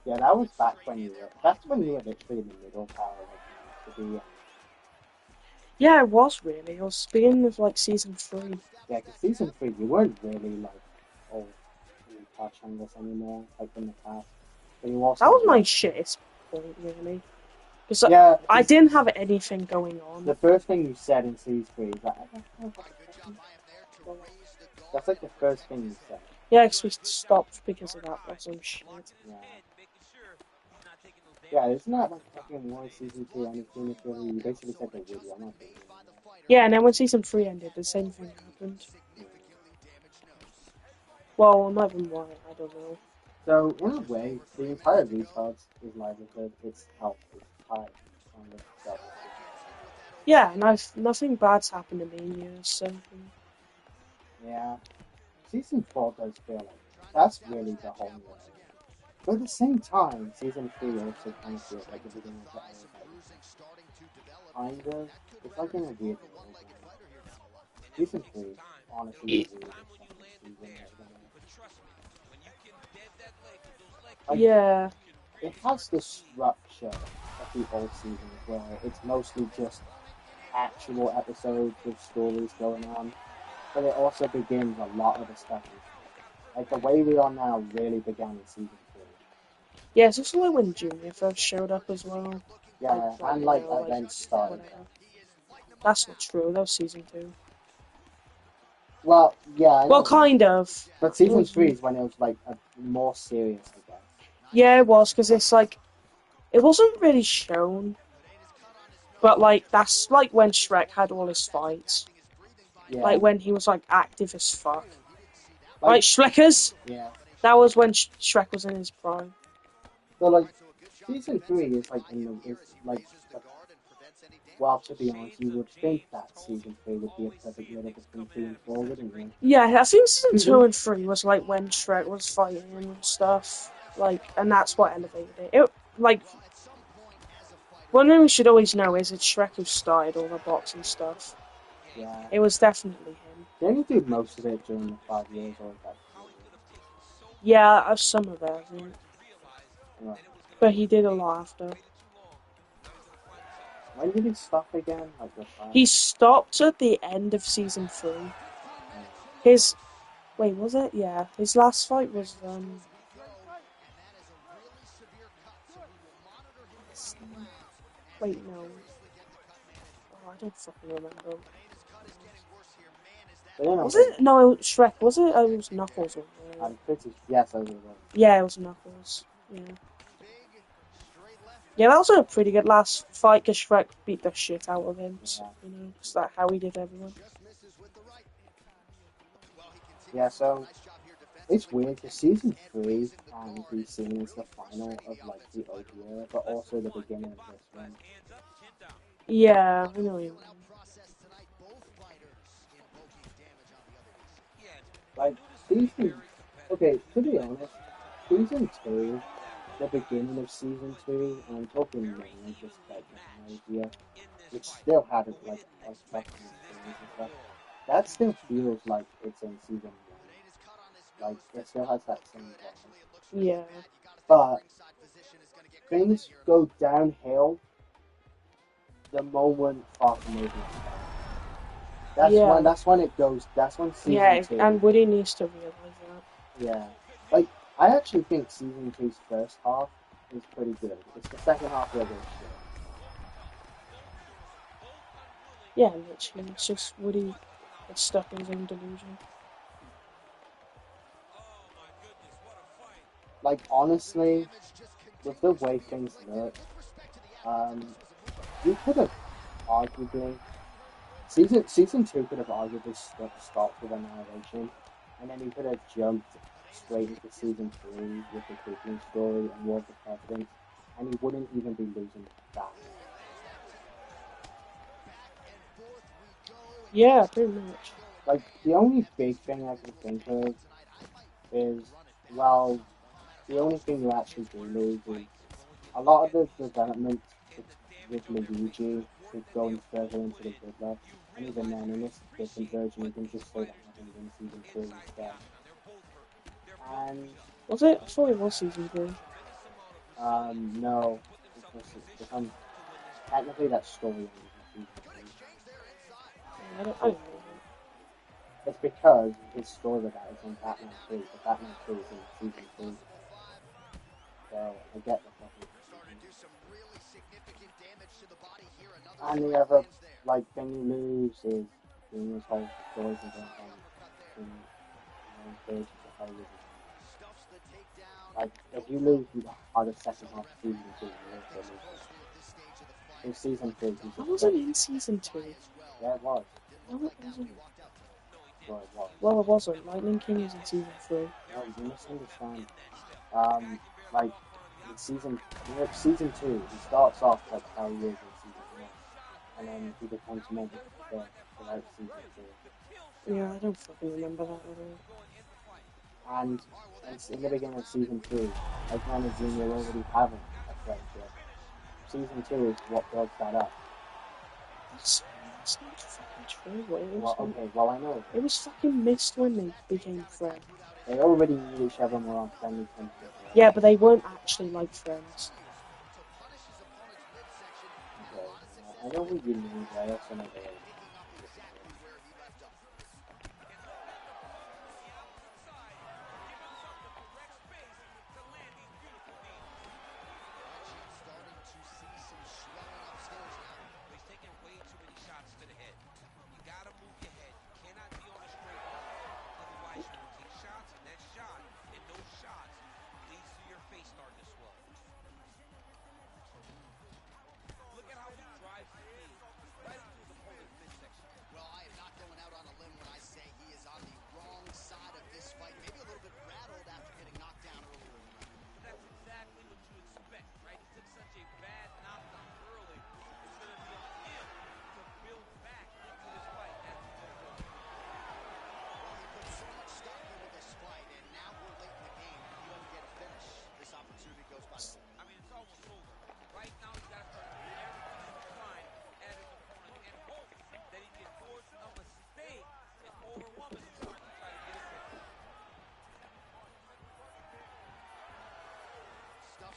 Yeah, that was back when you were. That's when you were literally in the middle power, like you used to be. Yeah, it was really. It was beginning of like season 3. Yeah, because season 3, you weren't really like old touching this anymore, like in the past. But you also That was my shittest point, really. Because yeah, I didn't have anything going on. the first thing you said in season 3 is like, that's like the first thing you said. Yeah, because we stopped because of that or some shit. Yeah. Yeah, isn't that like fucking why season 2 anything if you basically said the video, I'm not doing it. Yeah, and then when season 3 ended, the same thing happened. Well, not even why, I don't know. So, in a way, the entire retards is livelihood, its health is tied on the self. Yeah, and nothing bad's happened to me in years, so. Yeah. Season 4 does feel like that's really the whole new area. But at the same time, season 3 also kind of feels like the beginning of the area. Kind of. It's like in a weird way. Season 3, honestly, is really the season. Like, Yeah. it has the structure of the old season where it's mostly just actual episodes with stories going on, but it also begins a lot of the stuff. Like the way we are now really began in season 3. Yeah, it's also like when Junior first showed up as well. Yeah, and like events started. Whatever. That's not true, that was season 2. Well, yeah, I know. Well, kind of. But season 3 is when it was like a more serious, I guess. Yeah, it was, because it's like, it wasn't really shown. But like, that's like when Shrek had all his fights. Yeah. Like when he was like active as fuck. Like Shrekers? Yeah. That was when Shrek was in his prime. So like, season 3 is like well, to be honest, you would think that season 3 would be a perfect middle between 3 and 4, wouldn't you? Yeah, I think season 2 and 3 was like when Shrek was fighting and stuff. Like, and that's what elevated it. It like, one thing we should always know is it's Shrek who started all the boxing stuff. Yeah. It was definitely him. Didn't he do most of it during the 5 years or that? Yeah, some of it, I think. Right. But he did a lot after. When did he stop again? Like the 5? He stopped at the end of season 3. His wait, was it? Yeah, his last fight was wait, no. Oh, I don't fucking remember. Was it? No, it was Shrek. Was it? It was Knuckles. I'm pretty. Yes, I was. Yeah, it was Knuckles. Yeah. Yeah, that was a pretty good last fight because Shrek beat the shit out of him. Yeah. You know, it's like how he did everyone. Yeah, so it's weird because season 3 can be seen as the final of like the old year, but also the beginning of this one. Yeah, I know you. Like season, okay, to be honest, season 2, the beginning of season 2, and I'm talking mainly just like Asia, which still had it like fucking things and stuff. That still feels like it's in season 1. Like, it still has that same vibe. Yeah. But things go downhill the moment fucking movie starts. Yeah. That's when it goes. That's when season Yeah, 2. and Woody needs to realize that. Yeah. Like, I actually think season 2's first half is pretty good. It's the second half that goes shit. Yeah, literally, it's just Woody gets stuck in his own delusion. Like, honestly, with the way things look, you could have arguably season 2 could have arguably stopped with Annihilation, and then you could have jumped straight into season 3 with the Pigeon story and War of the Presidents, and you wouldn't even be losing that. Yeah, pretty much. Like, the only big thing I can think of is, well, the only thing you actually do lose is a lot of the development with Luigi is going further into the Riddler, and even then, in this different version, you can just say that happened in season 3 instead. And Was it? I thought it was season 3. no, because technically that story is in season 3. I don't know. It's because his story with that is in Batman 2, but Batman 2 is in season 2. So I get the fucking confusion. And the other like thing you lose is doing this whole story from going from one page to Hollywood. Like if you lose by the second half of season 2, you also lose it. In season 3, he's I just wasn't in season 2. Yeah, it was. No, it wasn't. Well, it was. Well, it wasn't. Lightning King was in season 3. No, you misunderstand. Like in season 2, he starts off like how he is in season 1, and then he becomes more mature throughout season 2. Yeah, I don't fucking remember that at all. And it's in the beginning of season 2, Eggman and Junior already having a friendship. Season 2 is what builds that up. That's not fucking true. Well, I know. It was fucking missed when they became friends. They already knew each other and were on friendly terms. Yeah, but they weren't actually like friends. Okay, I know what you mean, but I also know they are.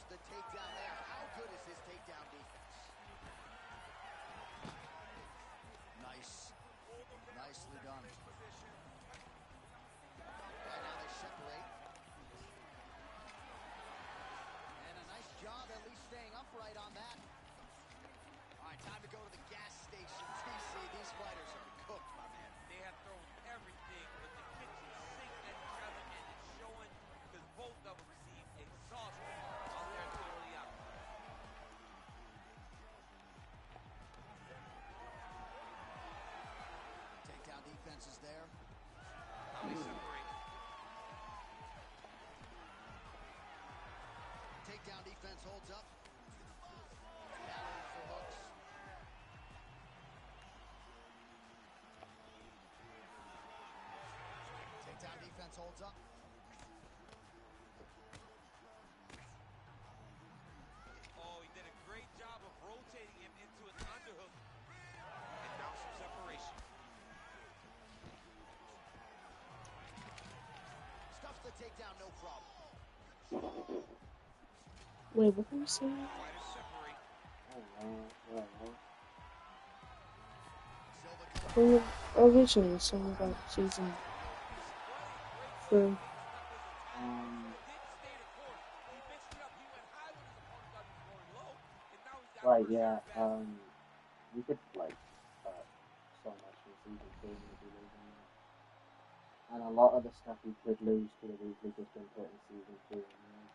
The takedown there. How good is his takedown defense? Nicely done. Right now they separate. And a nice job at least staying upright on that. All right, time to go to the gas station. TC, these fighters are cooked, my man. They have thrown everything but the kitchen sink at each other, and it's showing because both of them received exhaustion. Takedown defense is there. Takedown defense holds up. Battling for hooks. Takedown defense holds up. Oh, he did a great job of rotating him into an underhook. And now some separation. Stuffs takedown, no problem. Wait, what were we saying? Fighters separate. Well, originally, something about season 3. Didn't stay the course. He mixed it up. He went high when his opponent thought he was going low, and now he's got Right, to yeah. reverse that. You could like so much in season 2 and you'd be losing that. And a lot of the stuff you could lose could have easily just been put in season 2 anyway.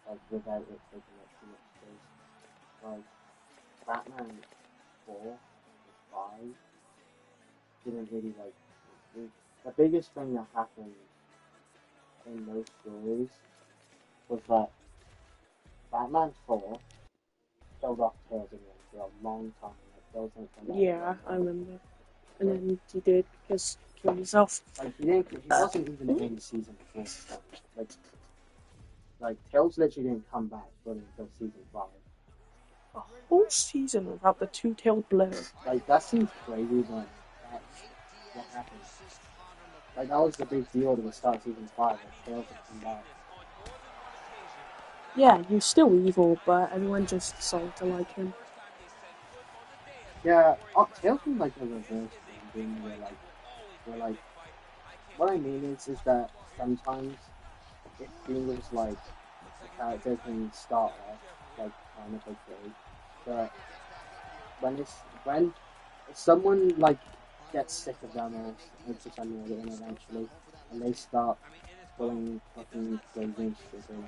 Like without it taking up too much space. Like Batman 4 and 5 didn't really like the biggest thing that happened in those stories was that Batman 4 killed off Tails again for a long time. Like Tails didn't come back. Yeah, I remember. And then he did because he killed himself. Like he wasn't even in season 4. Like Tails literally didn't come back fully until season 5. A whole season without the two-tailed blur. Like that seems crazy, but that's what happened. Like that was the big deal at the start of season 5. Like Tails had come back. Yeah, he was still evil, but everyone just decided to like him. Yeah, Tails was like a reverse thing where like what I mean is that sometimes it feels like the character can start off like kind of okay, but when someone like gets sick of them or for some reason eventually, and they start going fucking crazy and stupid,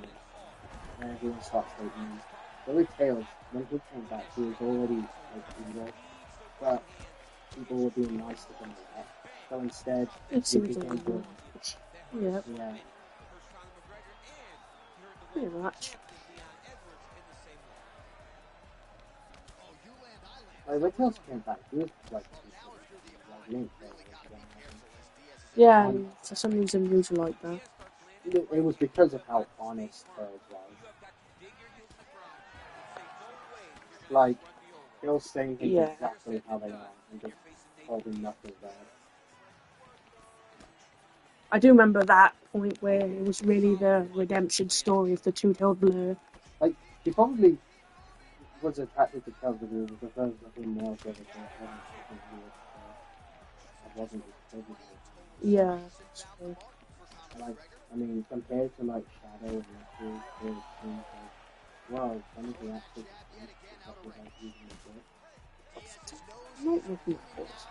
and everyone starts hating him. But with Tails, when he came back, he was already like evil, but people were being nice to him a lot. So instead, It he seems like became good. Yeah, Yeah. pretty much. Like when Tails came back, he was like Link. Yeah, and for some reason he was like that. It was because of how honest Tails was. Like, he'll say things Yeah. exactly how they are and just holding nothing back. I do remember that point where it was really the redemption story of the two-tailed blur. Like, he probably was attracted to Tails because it was the first fucking male to ever say I wasn't just Yeah, that's true. like, I mean, compared to like Shadow and Knuckles, it seems like, wow, some of the actors without using the book. Not with Knuckles.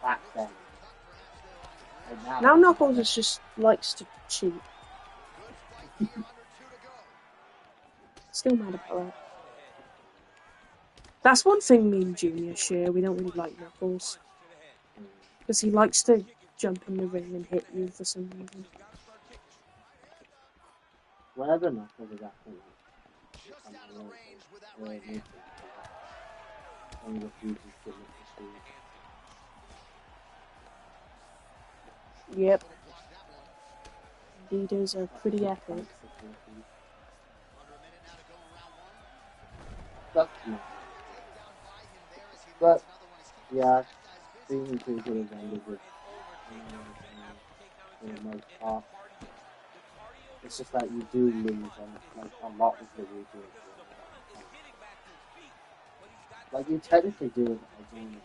Back then. Like Now Knuckles just likes to cheat. Still mad about that. That's one thing me and Junior share. We don't really like Knuckles. Because he likes to jump in the ring and hit you for some reason. Whenever Knuckles is acting and refuses to look the street. Yep. Leaders are pretty epic. But yeah, season 2 could have ended with for the most part. It's just that you do lose like a lot of the region. Like you technically do it again.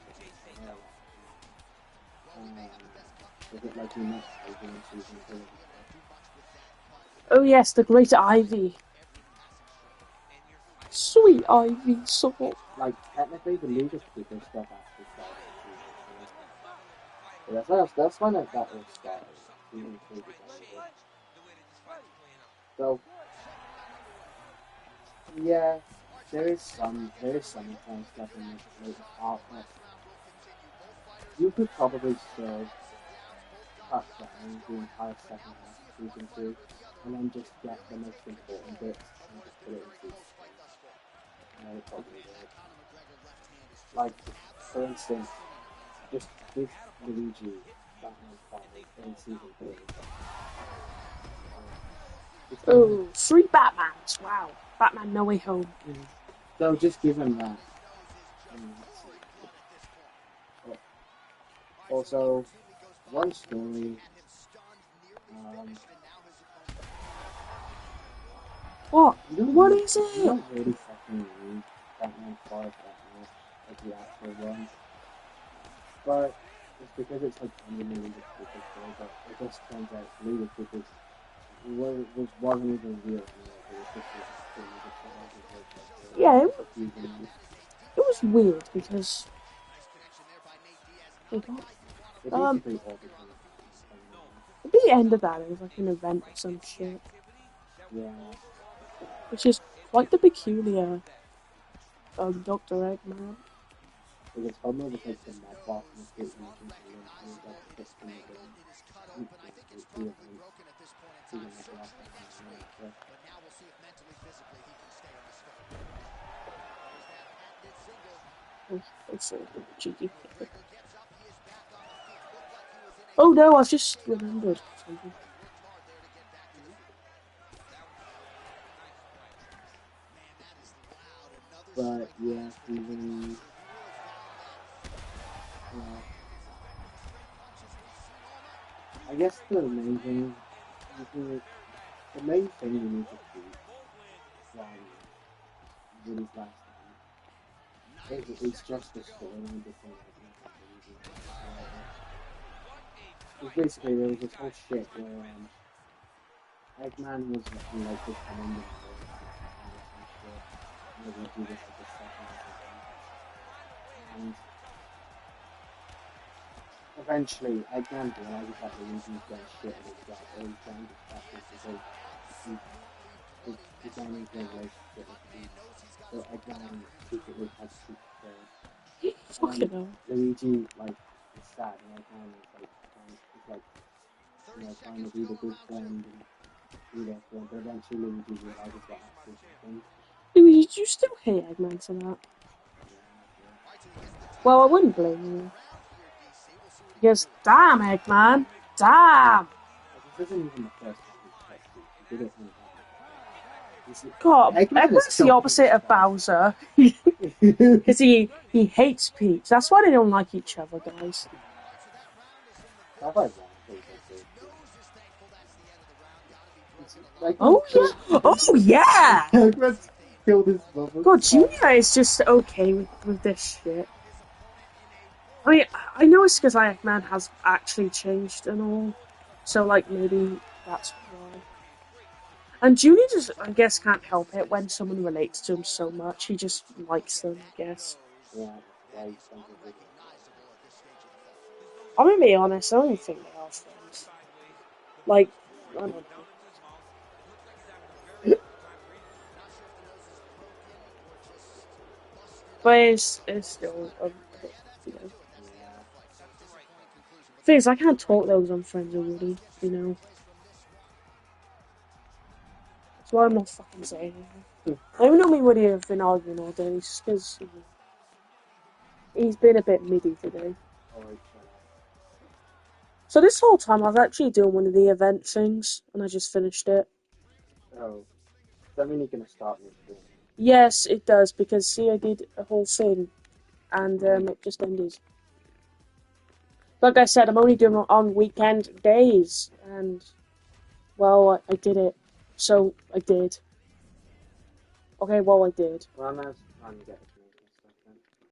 Like you must in season 2. Oh yes, the great Ivy. Sweet Ivy salt. Like technically the leader people stuff actually started in season 2. But that's when that all started. Season 2 so yeah, there is some kind of stuff in this later part, but you could probably still cut down the entire second half of season 2 and then just get the most important bits and just put it in season 2. And probably would. Like, for instance, just give Luigi Batman 5 in season 3. Oh, 3 Batmans, wow. Batman No Way Home. So just give him that. Also, one story, What? You don't What really- is You it? don't really fucking need Batman 5 that much, like the actual one. But it's because it's like genuinely the stupid story, but it just turns out to be the stupid. It wasn't even real anyway. It was just like extremely good for Yeah, using them. it was weird because they got It basically all became at the end of that it was like an event or some shit, yeah. which is quite the peculiar Dr. Eggman. Because Homer was like the mob boss in the street and he was like fixing the game. The event. He was like lost in the But now we'll see if mentally, physically he can stay on the scope. There's that patented single. It's a cheeky. Grigor gets up, he is back on the feet. Looked like he was in a Oh no, I've just remembered something. worked hard there to get back to the field. Man, that is loud. Another But strike yeah, lands for the big even boss. If you really found that straight punches we've seen all night. I guess the main thing the main thing you need to see from Woody's last time is just the storyline between Eggman and Luigi. Because basically there was this whole shit where Eggman was like becoming the villain or some shit. And Luigi was like the second in command. And eventually Eggman realizes that Luigi's done shit at his job, or he's trying to stop it because he's beginning into a relationship with Steve. So Eggman secretly had to keep her. Fucking hell. Luigi like is sad and Eggman is like trying to be the good friend and be there for him, but eventually Luigi realizes what actually happened. Louis, did you still hate Eggman for that? Well, I wouldn't blame you. Because, damn, Eggman! Damn! This isn't even the first time he's touched you. He did it in God, Eggman Eggman's the opposite of Bowser. Because he hates Peach. That's why they don't like each other, guys. Oh, yeah! Oh, yeah! Eggman's killed his mother. God, Junior is just okay with this shit. I mean, I know it's because Eggman has actually changed and all. So, like, maybe that's why. And Junior just, I guess, can't help it when someone relates to him so much. He just likes them, I guess. Yeah, I'm gonna be honest, I don't think they are friends. Like, I don't know. But it's still, you know. Thing is, I can't talk those I'm friends with Woody, you know. That's why I'm not fucking saying anything. I even know me and Woody have been arguing all day, just because, you know, he's been a bit middy today. So this whole time I was actually doing one of the event things, and I just finished it. Oh, does that mean you're gonna start me soon? Yes, it does, because see, I did a whole thing, and it just ended. Like I said, I'm only doing it on weekend days, and, well, I did it. So, I did. Okay, well, I did. Well, I'm trying to get